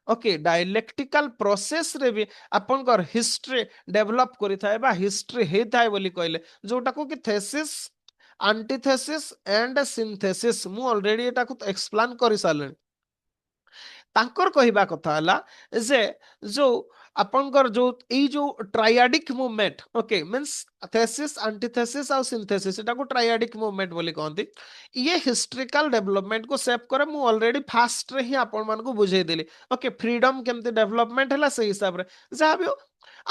okay dialectical process रे भी आपनकर हिस्ट्री डेवलप करि थाए बा हिस्ट्री हे थाए बोली कहले जोटा को कि थेसिस एंटीथेसिस एंड सिंथेसिस मु ऑलरेडी एटा को एक्सप्लेन करि साले तांकर कहबा कथा हला जे जो आपनकर जो ई जो triadic movement okay means thesis antithesis और सिंथेसिस एटा को ट्रायडिक मूवमेंट बोली कहंती ये हिस्ट्रिकल डेवलपमेंट को सेव करे मु ऑलरेडी फास्ट रे ही आपन मन को बुझे देली ओके फ्रीडम केमते डेवलपमेंट हला से हिसाब रे जा भी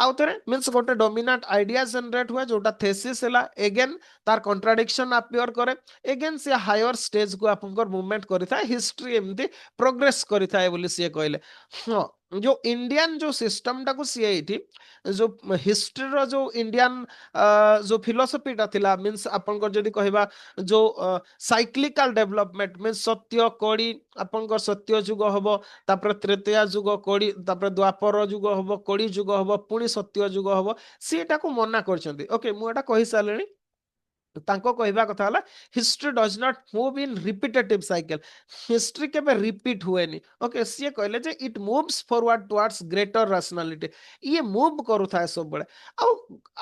आउ थरे मींस गोटे डोमिनेंट आइडिया जनरेट हुए जोटा थेसिस हला अगेन तार कॉन्ट्राडिक्शन अपीयर करे अगेन से हायर स्टेज को आपनकर मूवमेंट करिथा हिस्ट्री एमती प्रोग्रेस करिथा बोली से कहले हां जो इंडियन जो सिस्टम टा को सीआईटी जो हिस्ट्री रो जो इंडियन जो फिलोसफी टा थिला मींस आपनकर जदी कहबा जो साइक्लिकल डेवलपमेंट मींस सत्य कोड़ी आपनकर सत्य युग हबो तापर त्रेतया युग कोड़ी तापर द्वापर युग हबो कोड़ी युग हबो पुनी सत्य युग हबो सेटा को मना करछंती ओके मु एटा कहि सालेनी तांको कहबा कथा हला history does not move in repetitive cycle history केबे रिपीट हुएनी ओके सी कहले जे it moves forward towards greater rationality ये मूव करू थाए सब बळे आ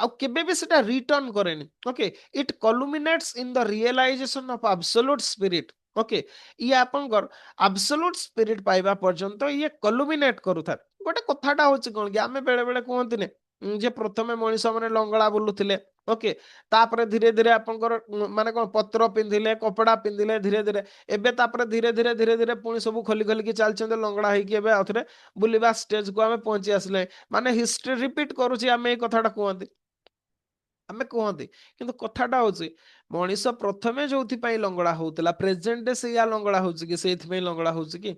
आ केबे भी सेटा रिटर्न करेनी okay it culminates in the realization of absolute spirit okay ये आपनकर एब्सोल्यूट स्पिरिट पाइबा पर्यंत ये कल्युमिनेट करू था गोटे कथाटा होची कोन कि आमे बेले बेले कहंतिने जे प्रथमे मनीष माने लंगड़ा बोलुथिले ओके तापरे धीरे धीरे आपनकर माने कोन पत्र पिंधिले कपड़ा पिंधिले धीरे धीरे एबे तापरे धीरे धीरे पुनी सब खोली खोली की चलचंदे लंगड़ा है कि एबे आथरे बुलिबा स्टेज को आमे पहुंची आसले माने हिस्ट्री रिपीट करूची आमे ए कथाटा कहंती आमे कहंती किंतु कथाटा होची मनीष प्रथमे जोथि पई लंगड़ा होतला प्रेजेंट डे से या लंगड़ा होची कि सेथि पई लंगड़ा होची कि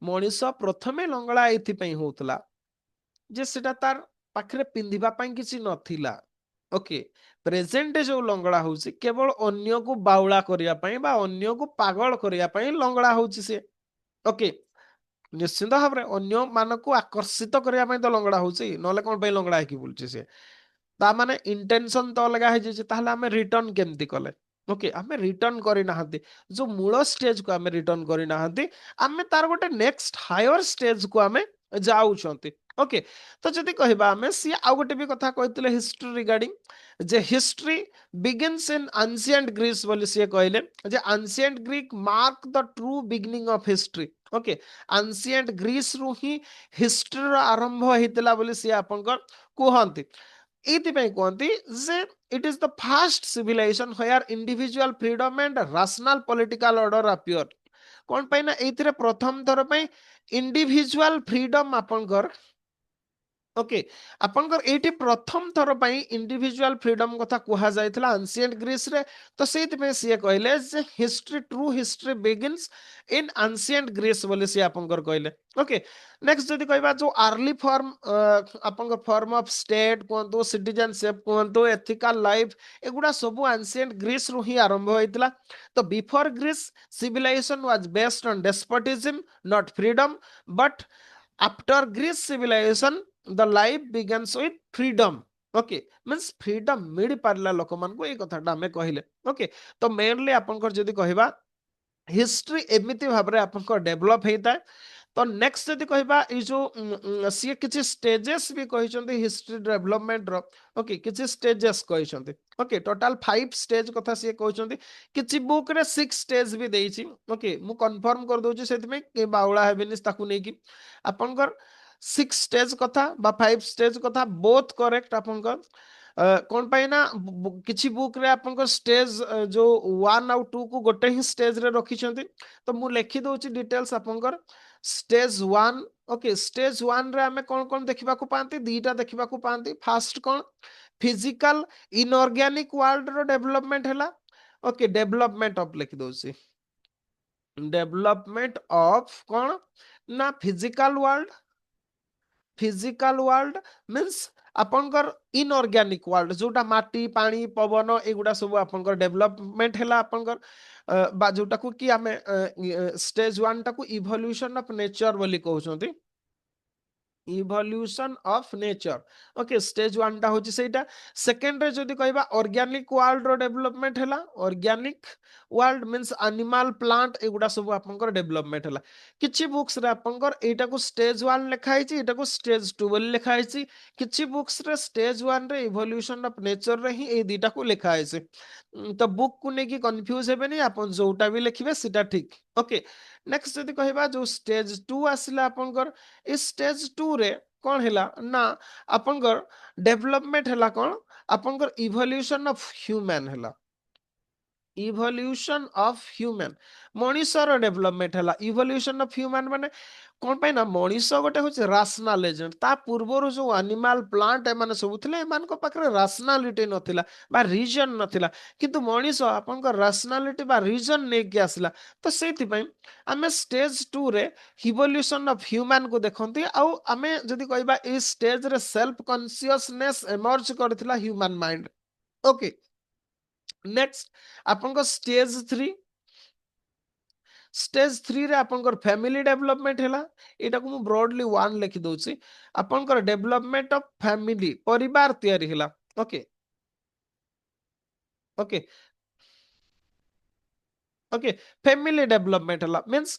मनीष प्रथमे लंगड़ा एथि पई होतला जे सेटा तार पाखरे पिंधिबा पई किछि नथिला ओके प्रेजेंट जो लंगड़ा होची केवल अन्य को बाउला करिया पई बा अन्य को पागल करिया पई लंगड़ा होची से ओके निश्चिंत भाव में अन्य मानक आकर्षित करने तो लंगड़ा हूँ ना कौन लंगड़ा है बुलूची सी ता माने इंटेंशन तो अलग है ताहले आमे रिटर्न केमती कले ओके आमे रिटर्न करी नाहंती जो मूल स्टेज को आमे रिटर्न करी नाहंती आमे तार गोटे नेक्स्ट हायर स्टेज को आमे जाउछंती ओके तो जदि कहबा आमे सी आ गोटे भी कथा कहतिले हिस्ट्री रिगार्डिंग जे history begins in ancient Greece बोली सी कहले जे ancient Greek mark the true beginning of history okay ancient Greece रु ही हिस्ट्री आरंभ होइतिला बोली सी आपनकर कुहंती एथिपाई कहती जे it is the first civilization where individual freedom and rational political order appear कौन पाई ना एथिरे प्रथम थर पई इंडिविजुअल फ्रीडम आपनकर ओके आपनकर एटी प्रथम थर पई इंडिविजुअल फ्रीडम कथा कुहा जायतिला एंशिएंट ग्रीस रे तो सेति में सिए कहले जे history true history begins in ancient Greece बोले से आपनकर कहले ओके नेक्स्ट जदि कहबा जो अर्ली फॉर्म आपनकर फॉर्म ऑफ स्टेट कोंतो सिटीजनशिप कोंतो एथिकल लाइफ एगुडा सब एंशिएंट ग्रीस रु ही आरंभ होइतिला तो before Greece civilization was based on despotism not freedom but after Greece civilization the life begins with freedom okay means freedom मिल पारला लोक मान को ये कथाटा आमे कहले ओके तो मेनली आपनकर जदि कहबा हिस्ट्री एमिति भाबरे आपनकर डेवलप हेता तो नेक्स्ट जदि कहबा ई जो सी किछि स्टेजेस भी कहिसंती हिस्ट्री डेवलपमेंट रो ओके किछि स्टेजेस कहिसंती ओके टोटल 5 स्टेज कथा सी कहिसंती किछि बुक रे 6 स्टेज भी देइछि ओके मु कंफर्म कर दोछि सेति में के बाउला हेबेनि ताकू नै कि आपनकर 6 स्टेज कथा बा 5 स्टेज कथा बोथ करेक्ट आपनकर कौन पाई ना किछि बुक रे आपनकर स्टेज जो 1 और 2 को गोटे ही स्टेज रे रखिसंती तो मु लिखि दोछि डिटेल्स आपनकर स्टेज 1 ओके स्टेज 1 रे हमें कौन कौन देखिबा को पांती दीटा देखिबा को पांती फास्ट कौन फिजिकल इनऑर्गेनिक वर्ल्ड रो डेवलपमेंट हैला ओके डेवलपमेंट ऑफ लिखि दोछि डेवलपमेंट ऑफ कौन ना फिजिकल वर्ल्ड मींस आपनकर इनऑर्गेनिक वर्ल्ड जोटा माटी पानी पवन एगुडा सब आपनकर डेवलपमेंट हैला आपनकर बा जोटा को कि हमें स्टेज 1 टा को इवोल्यूशन ऑफ नेचर बोली कहउछंती evolution of nature okay stage 1 टा होची सेटा सेकंड रे जदी कहबा ऑर्गेनिक वर्ल्ड रो डेवलपमेंट हैला organic world means animal plant एगुडा सब आपनकर डेवलपमेंट हैला किछि बुक्स रे आपनकर एटा को स्टेज 1 लिखा हिची एटा को स्टेज 2 बोली लिखा हिची किछि बुक्स रे स्टेज 1 रे इवोल्यूशन ऑफ नेचर रे ही ए दीटा को लिखा हिची तो बुक को नेकी कंफ्यूज हेबेनी आपन जोटा भी लिखिबे सेटा ठीक ओके नेक्स्ट जदी कहबा जो स्टेज 2 आसिला आपनकर इस स्टेज 2 रे कौन हैला ना आपनकर डेवलपमेंट हैला कौन आपनकर इवोल्यूशन ऑफ ह्यूमन हैला इवोल्यूशन ऑफ ह्यूमन मनीषर डेवलपमेंट हैला इवोल्यूशन ऑफ ह्यूमन माने कौन पाई ना मनीष गोटे होचे राशनल एजेंट ता पूर्वर जो एनिमल प्लांट एमाने सब थिले एमान को पाखरे राशनालिटी नथिला बा रीजन नथिला किंतु मनीष आपन को राशनालिटी बा रीजन ने के आसला तो सेति पई हमें स्टेज 2 रे इवोल्यूशन ऑफ ह्यूमन को देखंती आ हमें जदी कहबा ए स्टेज रे सेल्फ कॉन्शियसनेस एमर्ज करथिला ह्यूमन माइंड ओके नेक्स्ट आपन स्टेज 3 रे आपन फैमिली डेवलपमेंट हैला एटा को मु ब्रॉडली 1 लिखि दोछि आपन डेवलपमेंट ऑफ फैमिली परिवार तयारी हैला okay okay okay family development हैला मींस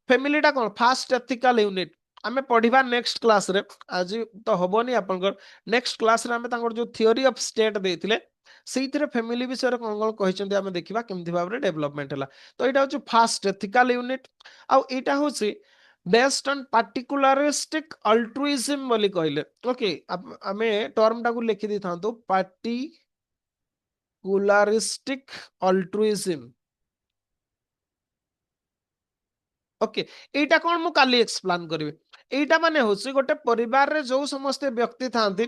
फैमिली टा कोन फास्ट एथिकल यूनिट आमे पढिबा नेक्स्ट क्लास रे आज तो हबोनी आपन नेक्स्ट क्लास रे आमे तांकर जो थ्योरी ऑफ स्टेट देथिले ସେଇଥିରେ ଫ୍ୟାମିଲି ବିଷୟରେ କଣ କଣ କହିଛନ୍ତି ଆମେ ଦେଖିବା କେମିତି ଭାବରେ ଡେଭଲପମେଣ୍ଟ ହେଲା ତ ଏଇଟା ହଉଛି ଫାଷ୍ଟ ଏଥିକାଲ ୟୁନିଟ ଆଉ ଏଇଟା ହଉଛି ବେସ୍ଡ ଅନ୍ ପାର୍ଟିକୁଲାରିଷ୍ଟିକ ଅଲ୍ଟ୍ରୁଇଜିମ ବୋଲି କହିଲେ ଓକେ ଆମେ ଟର୍ମ ଟାକୁ ଲେଖି ଦେଇଥାନ୍ତୁ ପାର୍ଟିକୁଲାରିଷ୍ଟିକ ଅଲ୍ଟ୍ରୁଇଜିମ ओके एटा कौन मु काली एक्सप्लेन करिवे एटा माने होसी गोटे परिवार रे जो समस्त व्यक्ति थांती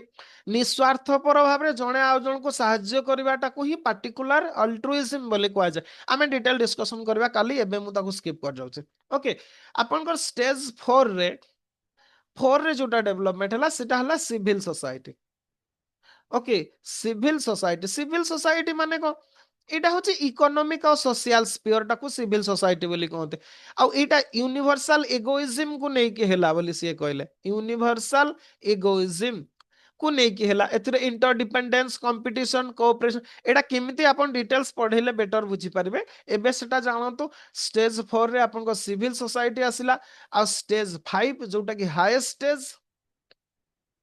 निस्वार्थपर भाव रे जणे आ जण को सहाय्य करबाटा को ही पार्टिकुलर अल्ट्रुइज्म बोले कुआ जाय आमे डिटेल डिस्कशन करबा काली एबे मु ताको स्किप कर जाउछे ओके आपनकर स्टेज 4 रे जोटा डेवलपमेंट हला सेटा हला civil society okay civil society माने को ଏଇଟା ହଉଛି ଇକୋନୋମିକ ଆଉ ସୋସିଆଲ ସ୍ପିୟରଟାକୁ ସିଭିଲ ସୋସାଇଟି ବୋଲି କହନ୍ତି। ଆଉ ଏଇଟା ୟୁନିଭର୍ସାଲ ଇଗୋଇଜିମ କୁ ନେଇକି ହେଲା ବୋଲି ସିଏ କହିଲେ। ୟୁନିଭର୍ସାଲ ଇଗୋଇଜିମ କୁ ନେଇକି ହେଲା। ଏଥିରେ ଇଣ୍ଟରଡିପେଣ୍ଡେନ୍ସ, କମ୍ପିଟିସନ, କୋଅପରେସନ, ଏଇଟା କେମିତି ଆପଣ ଡିଟେଲ୍ସ ପଢେଇଲେ ବେଟର ବୁଝିପାରିବେ। ଏବେ ସେଟା ଜାଣନ୍ତୁ। ଷ୍ଟେଜ 4 ରେ ଆପଣଙ୍କ ସିଭିଲ ସୋସାଇଟି ଆସିଲା। ଆଉ ଷ୍ଟେଜ 5 ଯୋଉଟା କି ହାଏଷ୍ଟ ଷ୍ଟେଜ,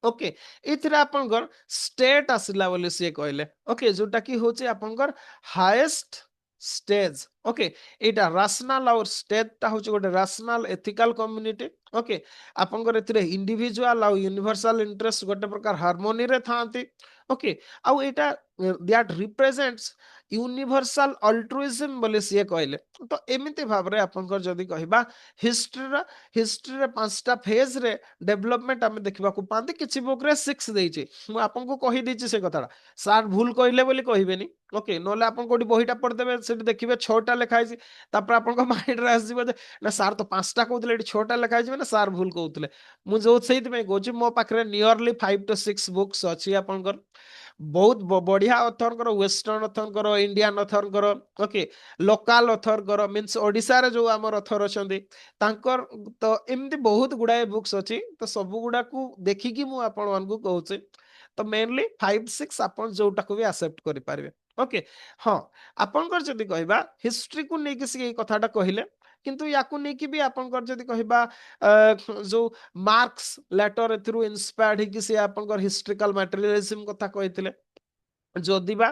ओके इथिरे आपनकर स्टेट आसिला बोली सी कहले। ओके जोटा की होची आपनकर हाईएस्ट स्टेज। ओके एटा रैशनल और स्टेट ता होची गोटे रैशनल एथिकल कम्युनिटी। ओके आपनकर एथिरे इंडिविजुअल और यूनिवर्सल इंटरेस्ट गोटे प्रकार हार्मोनी रे थांती। ओके आउ एटा दैट रिप्रेजेंट्स यूनिवर्सल अल्ट्रुइज्म बोली सी कहले। तो एमिति भाबरे आपनकर जदी कहिबा हिस्ट्री हिस्ट्री पांचटा फेज रे डेवलपमेंट आम देखा पाती। किसी बुक रे 6 देइछि मु आपनको कहि देछि से कथाटा। सार भूल कहले बोली कहबेनी। ओके नले आपन कोडी बहिटा पढ़देबे सेठी देखिबे 6टा लिखा हैछि। तापर आपनको माइंड रे आसीबो जे ना सार तो 5टा कहउतले एठी 6टा लिखा हैछि माने सार भूल कहउतले। मु जो सेहित में कहउछि मो पाखरे नियरली 5 to 6 बुक्स अछि आपनकर। बहुत बढ़िया अथरकर, वेस्टर्न अथरकर, इंडियन अथरकर, ओके लोकल अथरकर मीन्स ओडिसा रे जो हमर अथर अछंती तांकर। तो एमती बहुत गुड़ाए बुक्स अच्छी। तो सब गुड़ा को देखिकी मु आपण मानकु कहूचे। तो मेनली 5 6 आपण जोटा को भी एक्सेप्ट करि पारबे। ओके हाँ आपनकर जदि कहबा हिस्ट्री को नेकी से कथाटा कहिले। किंतु याकू नेकी भी आपनकर जदि कहबा जो मार्क्स लेटर एथरू इंस्पायर्ड कि से आपनकर हिस्ट्रिकल मटेरियलिज्म कथा कहिथिले। जदि बा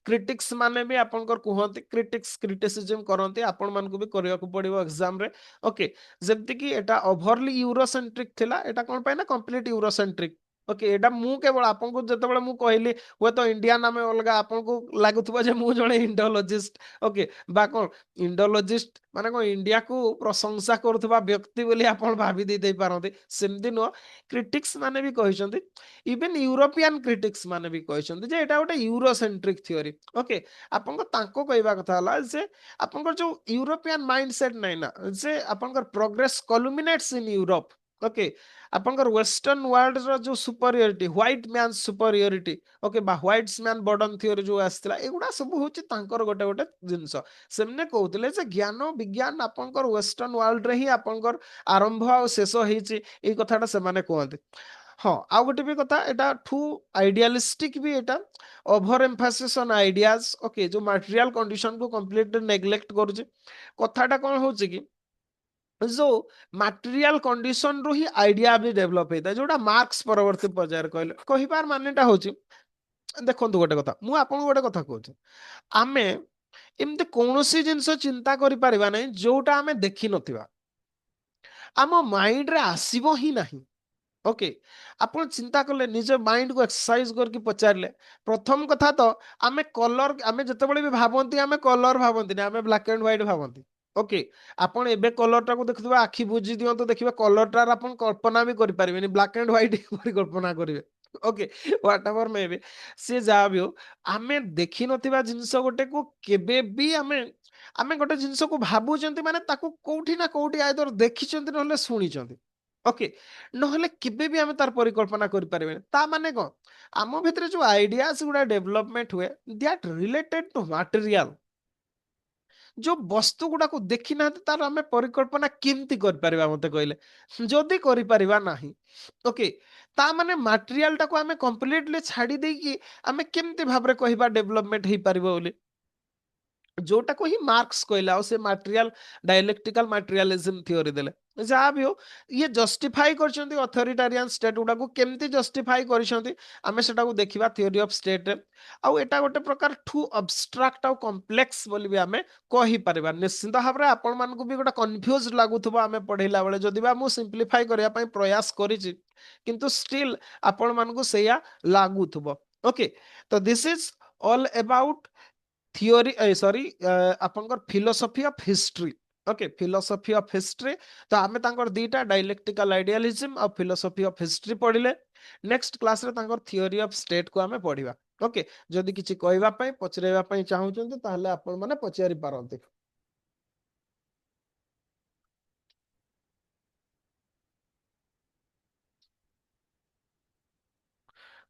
क्रिटिक्स माने भी आपनकर कुहंती क्रिटिक्स क्रिटिसिज्म करंती आपण मानको भी करिया को पड़िबो एग्जाम रे। ओके जेमति कि एटा ओवरली यूरोसेंट्रिक थिला। एटा कोन पाइ ना कंप्लीट यूरोसेंट्रिक। ओके एटा मु केवल आपनको जतबेले मु कहली हुए तो इंडिया नामे अलगा आपनको लागुथबो जे मु जणे इंडोलॉजिस्ट। ओके बा कोन इंडोलॉजिस्ट माने को इंडिया को प्रशंसा करथबा व्यक्ति बोली आपण भाबी दे पारंती। सेमति नो क्रिटिक्स माने भी कहिसंती। इवन यूरोपियन क्रिटिक्स माने भी कहिसंती जे एटा गोटे यूरोसेंट्रिक थ्योरी। ओके आपनको तांको कहबा कथा हला जे आपनकर जो यूरोपियन माइंडसेट नै ना जे आपनकर प्रोग्रेस कल्मिनेट्स इन यूरोप। ओके आपनकर वेस्टर्न वर्ल्ड रो जो superiority, white man superiority, okay बा व्हाइट्स मैन बर्डन थ्योरी जो आस्थिला एगुडा सब होची तांकर गोटे गोटे जिंस। सेमने कहउतले जे ज्ञान विज्ञान आपनकर वेस्टर्न वर्ल्ड रे ही आपनकर आरंभ आ शेष हेची ए कथाटा से माने कहंती। हाँ आउ गोटे भी कथा एटा ठू आइडियलिस्टिक भी एटा over Mphasis on ideas. Okay जो मटेरियल कंडीशन को कंप्लीट नेग्लेक्ट करूचे। कथाटा कौन होची कि जो मटेरियल कंडीशन रो ही आइडिया भी डेवलप होता है जोटा मार्क्स परवर्ती पर्यायर कहले कहिबार मानेटा होची। देखंतु गोटे कथा मु आपन गोटे कथा कहूची। आमे एमते कौनसी जिंस चिंता करि परिबा नै जोटा आमे देखि नथिबा आम माइंड रे आसीबो ही नाही। ओके आपण चिंता कले निज माइंड को एक्सरसाइज करके पचारले प्रथम कथा तो आमे कलर आमे जतबेले भी भाबंती आमे कलर भाबंती ना आमे ब्लैक एंड व्हाइट भाबंती। ओके आपण एबे कलर टा को देखुबा आखि बुझी दियंतो देखिबा कलर टा आपण कल्पना भी करि परिबेनी ब्लैक एंड व्हाइट कल्पना करिवे। Okay what ever may be से जा भी हो आमे देखि नथिबा जिंस गोटे को केबे भी आमे आमे गोटे जिंस को भाबुचंती माने ताको कोउठी ना कोउठी आइदर देखिचंती नहले सुनिचंती। ओके नहले केबे भी आमे तार परिकल्पना करि परिबेनी ता माने कोन आम भितरे जो आइडियाज गुडा डेवलपमेंट हुए दैट रिलेटेड टू मटेरियल जो वस्तु गुडा को देखि ना तार आमे परिकल्पना केमती कर परिबा मते कहले जदी करि परिबा नाही। ओके ता माने मटेरियल टा को आमे कंप्लीटली छाडी देकी आमे केमती भाबरे कहिबा डेवलपमेंट हे परिबो बोली जोटा को ही मार्क्स कहला से मटेरियल डायलेक्टिकल मटेरियलिज्म थ्योरी देले। जहाँ भी हो ये जस्टिफाई करछंती अथॉरिटेरियन स्टेट गुडा को केमती जस्टिफाई करछंती आमे सेटा को देखिबा थ्योरी ऑफ स्टेट रे। आउ एटा गोटे प्रकार ठू अब्स्ट्रैक्ट आउ कॉम्प्लेक्स बोली भी आमे कहि परिबा। निश्चित भाव रे आपण मान को भी गोटे कंफ्यूज लागुथबो आमे पढैला बेले जदि बा मु सिंपलीफाई करिया पई प्रयास करिछि किंतु स्टिल आपण मान को सेया लागुथबो। ओके तो this is all about theory sorry आपनकर philosophy of history. Okay philosophy of history तो आमे तांकर दीटा डायलेक्टिकल आइडियलिज्म और फिलोसफी ऑफ हिस्ट्री पढ़िले। नेक्स्ट क्लास रे तांकर थियोरी ऑफ स्टेट को आमे पढ़िबा। ओके जदि किछि कहबा पई पचरेबा पई चाहउचंती ताहले आपण माने पचारि पारंती।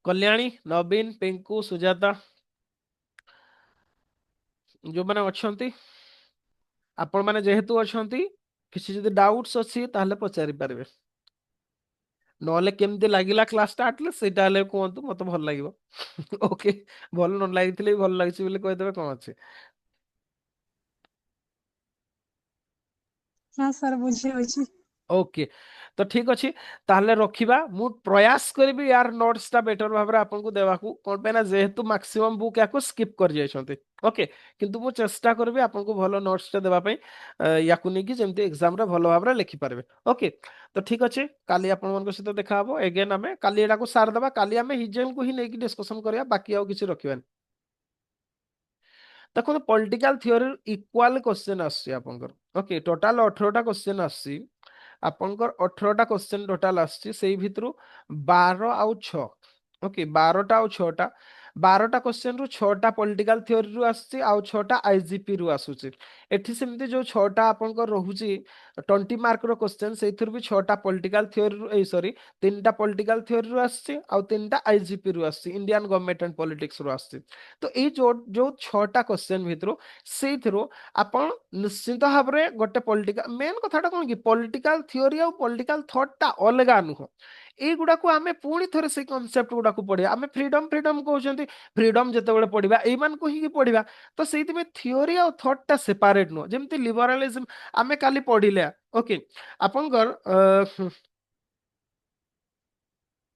कल्याणी, नवीन, पिंकू, सुजाता। जो माने अछंती आपण माने जेहेतु अछंती किसी जदि डाउट्स अछि ताहले पचारि पारबे नहले केमती लागिला क्लासटा आटले सेटा हेले कोंतु मते भल लागिवो ओके भल न लागितले भल लागिछि बोले कहि देबे कोन अछि हाँ सर बुझी होछि ओके तो ठीक अच्छे ताहले रखिबा मु प्रयास करबी यार नोट्स ता बेटर भाबरे आपन को देवाकू कोन पे ना जेहेतु मैक्सिमम बुक याको स्किप कर जायछन्ते ओके किंतु मु चेष्टा करबी आपन को भलो नोट्स ता देबा पई याकू नै कि जेमते एग्जाम रे भलो भाबरे लिखि पारबे ओके तो ठीक अच्छे काली आपन मन को सहित देखा हबो अगेन हमें काली एडा को सार देबा काली हमें हिजल को ही नै कि डिस्कशन करिया बाकी आउ किछि रखिबानी देखो पॉलिटिकल थ्योरी इक्वाल क्वेश्चन आसी आपनकर ओके टोटल 18टा क्वेश्चन आसी आपनकर 18टा क्वेश्चन टोटल आसी सेई भितरु 12 आउ 6 ओके 12टा आउ 6टा 12टा क्वेश्चन रु 6टा पॉलिटिकल थ्योरी रु आसी आउ 6टा आईजीपी रु आसुची एठी सेमती जो 6टा आपनकर रहुची 20 मार्क रो क्वेश्चन सेइथुर भी 6टा पॉलिटिकल थ्योरी रु ए सॉरी 3टा पॉलिटिकल थ्योरी रु आसी आउ 3टा आईजीपी रु आसी इंडियन गवर्नमेंट एंड पॉलिटिक्स रु आसी तो ये जो 6टा क्वेश्चन भितरु सेइथुरु आपण निश्चित भाବରେ ଗୋଟେ ପଲିଟିକାଲ ମେନ୍ କଥାଟା କଣ କି ପଲିଟିକାଲ ଥିଓରି ଆଉ ପଲିଟିକାଲ ଥଟ୍ ଟା ଅଲଗା ନୁହଁ ଏଇଗୁଡାକୁ ଆମେ ପୁଣି ଥରେ ସେଇ କନସେପ୍ଟ ଗୁଡାକୁ ପଢିବା ଆମେ ଫ୍ରିଡମ ଫ୍ରିଡମ କହୁଛନ୍ତି ଫ୍ରିଡମ ଯେତେବେଳେ ପଢିବା ଏଇମାନଙ୍କୁ ହିଁ ପଢିବା ତ ସେଇଥିପାଇଁ ଥିଓରି ଆଉ ଥଟ୍ ଟା ସେପାରେଟ ନୁହଁ ଯେମିତି ଲିବରାଲିଜମ ଆମେ କାଲି ପଢିଲେ ଓକେ ଆପଣଙ୍କର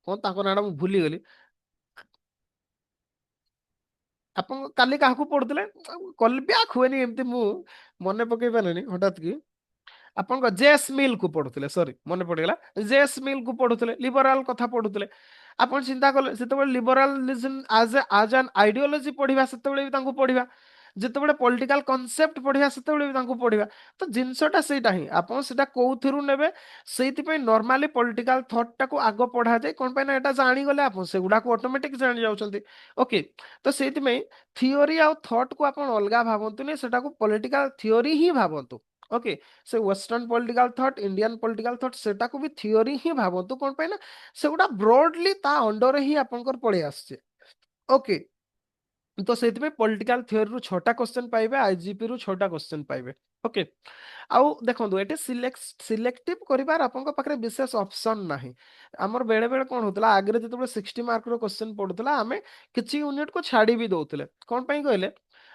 କଣ ତାଙ୍କ ନାଁଟା ମୁଁ ଭୁଲିଗଲି ଆପଣ କାଲି କାହାକୁ ପଢୁଥିଲେ କଲି ବ୍ୟାକ୍ ହୁଏନି ଏମିତି ମୁଁ ମନେ ପକେଇ ପାରିଲିନି ହଠାତ୍ କି ଆପଣଙ୍କ ଜେଏସ୍ ମିଲ୍ କୁ ପଢୁଥିଲେ ସରି ମନେ ପଡିଗଲା ଜେଏସ୍ ମିଲ୍ କୁ ପଢୁଥିଲେ ଲିବରାଲ କଥା ପଢୁଥିଲେ ଆପଣ ଚିନ୍ତା କଲେ ସେତେବେଳେ ଲିବରାଲିଜମ ଆଜ ଆନ୍ ଆଇଡିଓଲୋଜି ପଢିବା ସେତେବେଳେ ବି ତାଙ୍କୁ ପଢିବା ଯେତେବେଳେ ପଲିଟିକାଲ କନସେପ୍ଟ ପଢିବା ସେତେବେଳେ ବି ତାଙ୍କୁ ପଢିବା ତ ଜିନିଷଟା ସେଇଟା ହିଁ ଆପଣ ସେଟା କୋଉଥିରୁ ନେବେ ସେଇଥିପାଇଁ ନର୍ମାଲି ପଲିଟିକାଲ ଥଟ୍ ଟାକୁ ଆଗ ପଢାଯାଏ କଣ ପାଇଁ ନା ଏଟା ଜାଣିଗଲେ ଆପଣ ସେଗୁଡାକୁ ଅଟୋମେଟିକ ଜାଣି ଯାଉଛନ୍ତି ଓକେ ତ ସେଇଥିପାଇଁ ଥିଓରି ଆଉ ଥଟ୍ କୁ ଆପଣ ଅଲଗା ଭାବନ୍ତୁନି ସେଟାକୁ ପଲିଟିକାଲ ଥିଓରି ହିଁ ଭାବନ୍ତୁ ଓକେ ସେ western political thought Indian political thought ସେଟାକୁ ବି ଥିଓରି ହିଁ ଭାବନ୍ତୁ କଣ ପାଇଁ ନା ସେଗୁଡା ବ୍ରଡଲି ତା ଅଣ୍ଡରରେ ହିଁ ଆପଣଙ୍କର ପଳେଇ ଆସିছে ଓକେ ତ ସେଇଥିପାଇଁ ପଲିଟିକାଲ ଥିଓରିରୁ 6ଟା କ୍ୱେଶ୍ଚନ ପାଇବେ ଆଇଜିପି ରୁ 6ଟା କ୍ୱେଶ୍ଚନ ପାଇବେ ଓକେ ଆଉ ଦେଖନ୍ତୁ ଏଠି ସିଲେକ୍ଟିଭ କରିବାର ଆପଣଙ୍କ ପାଖରେ ବିଶେଷ ଅପସନ ନାହିଁ ଆମର ବେଳେ ବେଳେ କଣ ହଉଥିଲା ଆଗରେ ଯେତେବେଳେ 60 ମାର୍କର କ୍ୱେଶ୍ଚନ ପଡୁଥିଲା ଆମେ କିଛି ୟୁନିଟ କୁ ଛାଡି ବି ଦଉଥିଲେ କଣ ପାଇଁ କହିଲେ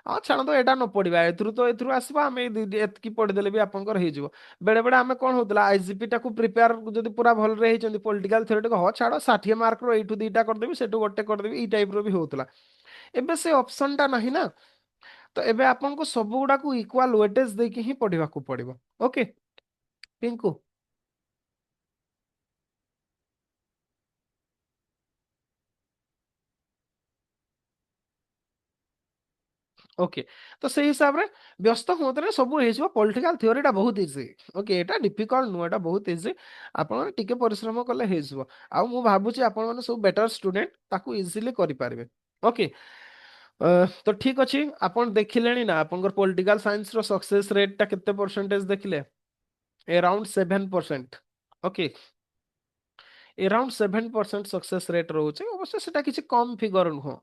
ହଁ ଛାଡ଼ନ୍ତୁ ଏଇଟା ନ ପଢିବା ଏଥିରୁ ଆସିବ ଆମେ ଏତିକି ପଢିଦେଲେ ବି ଆପଣଙ୍କର ହେଇଯିବ ବେଳେ ବେଳେ ଆମେ କଣ ହଉଥିଲା ଆଇଜିପି ଟାକୁ ପ୍ରିପେୟାର ଯଦି ପୁରା ଭଲରେ ହେଇଛନ୍ତି ପଲିଟିକାଲ ଥିଓରି ହଁ ଛାଡ 60 ମାର୍କର ଏଇଠୁ ଦିଟା କରିଦେବି ସେଠୁ ଗୋଟେ କରିଦେବି ଏଇ ଟାଇପ ର ବି ହଉଥିଲା ଏବେ ସେ ଅପସନ ଟା ନାହିଁ ନା ତ ଏବେ ଆପଣଙ୍କୁ ସବୁ ଗୁଡାକୁ ଇକ୍ୱାଲ ୱେଟେଜ ଦେଇକି ହିଁ ପଢିବାକୁ ପଡିବ ଓକେ ପିଙ୍କୁ ଓକେ ତ ସେଇ ହିସାବରେ ବ୍ୟସ୍ତ ହୁଅନ୍ତୁନି ସବୁ ହେଇଯିବ ପଲିଟିକାଲ ଥିଓରିଟା ବହୁତ ଇଜି ଓକେ ଏଇଟା ଡିଫିକଲ୍ଟ ନୁହଁ ଏଟା ବହୁତ ଇଜି ଆପଣ ଟିକେ ପରିଶ୍ରମ କଲେ ହେଇଯିବ ଆଉ ମୁଁ ଭାବୁଛି ଆପଣମାନେ ସବୁ ବେଟର ଷ୍ଟୁଡେଣ୍ଟ ତାକୁ ଇଜିଲି କରିପାରିବେ ଓକେ ତ ଠିକ ଅଛି ଆପଣ ଦେଖିଲେଣି ନା ଆପଣଙ୍କର ପଲିଟିକାଲ ସାଇନ୍ସ ର ସକ୍ସେସ ରେଟ୍ ଟା କେତେ ପରସେଣ୍ଟେଜ ଦେଖିଲେ around 7% okay around 7% success rate ରହୁଛି ଅବଶ୍ୟ ସେଟା କିଛି କମ ଫିଗର ନୁହଁ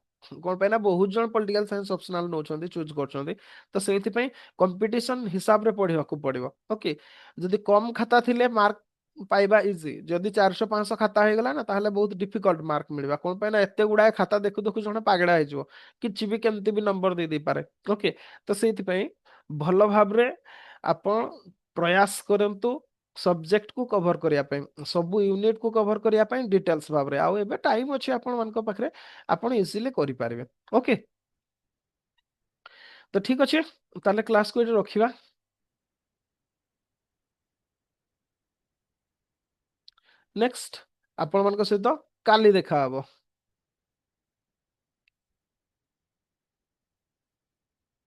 କଣ ପାଇଁ ନା ବହୁତ ଜଣ ପଲିଟିକାଲ ସାଇନ୍ସ ଅପସନାଲ ନଉଛନ୍ତି ଚୁଜ୍ କରୁଛନ୍ତି ତ ସେଇଥିପାଇଁ କମ୍ପିଟିସନ ହିସାବରେ ପଢିବାକୁ ପଡିବ ଓକେ ଯଦି କମ ଖାତା ଥିଲେ ମାର୍କ ପାଇବା ଇଜି ଯଦି 400 500 ଖାତା ହେଇଗଲା ନା ତାହେଲେ ବହୁତ ଡିଫିକଲ୍ଟ ମାର୍କ ମିଳିବା କଣ ପାଇଁ ନା ଏତେ ଗୁଡାଏ ଖାତା ଦେଖୁ ଦେଖୁ ଜଣେ ପାଗଳା ହେଇଯିବ କିଛି ବି କେମିତି ବି ନମ୍ବର ଦେଇ ଦେଇପାରେ ଓକେ ତ ସେଇଥିପାଇଁ ଭଲ ଭାବରେ ଆପଣ ପ୍ରୟାସ କରନ୍ତୁ ସବଜେକ୍ଟ କୁ କଭର କରିବା ପାଇଁ ସବୁ ୟୁନିଟ କୁ କଭର କରିବା ପାଇଁ ଡିଟେଲ୍ସ ଭାବରେ ଆଉ ଏବେ ଟାଇମ ଅଛି ଆପଣମାନଙ୍କ ପାଖରେ ଆପଣ ଇଜିଲି କରିପାରିବେ ଓକେ ତ ଠିକ ଅଛି ତାହେଲେ କ୍ଲାସକୁ ଏଠି ରଖିବା ନେକ୍ସଟ ଆପଣମାନଙ୍କ ସହିତ କାଲି ଦେଖାହବ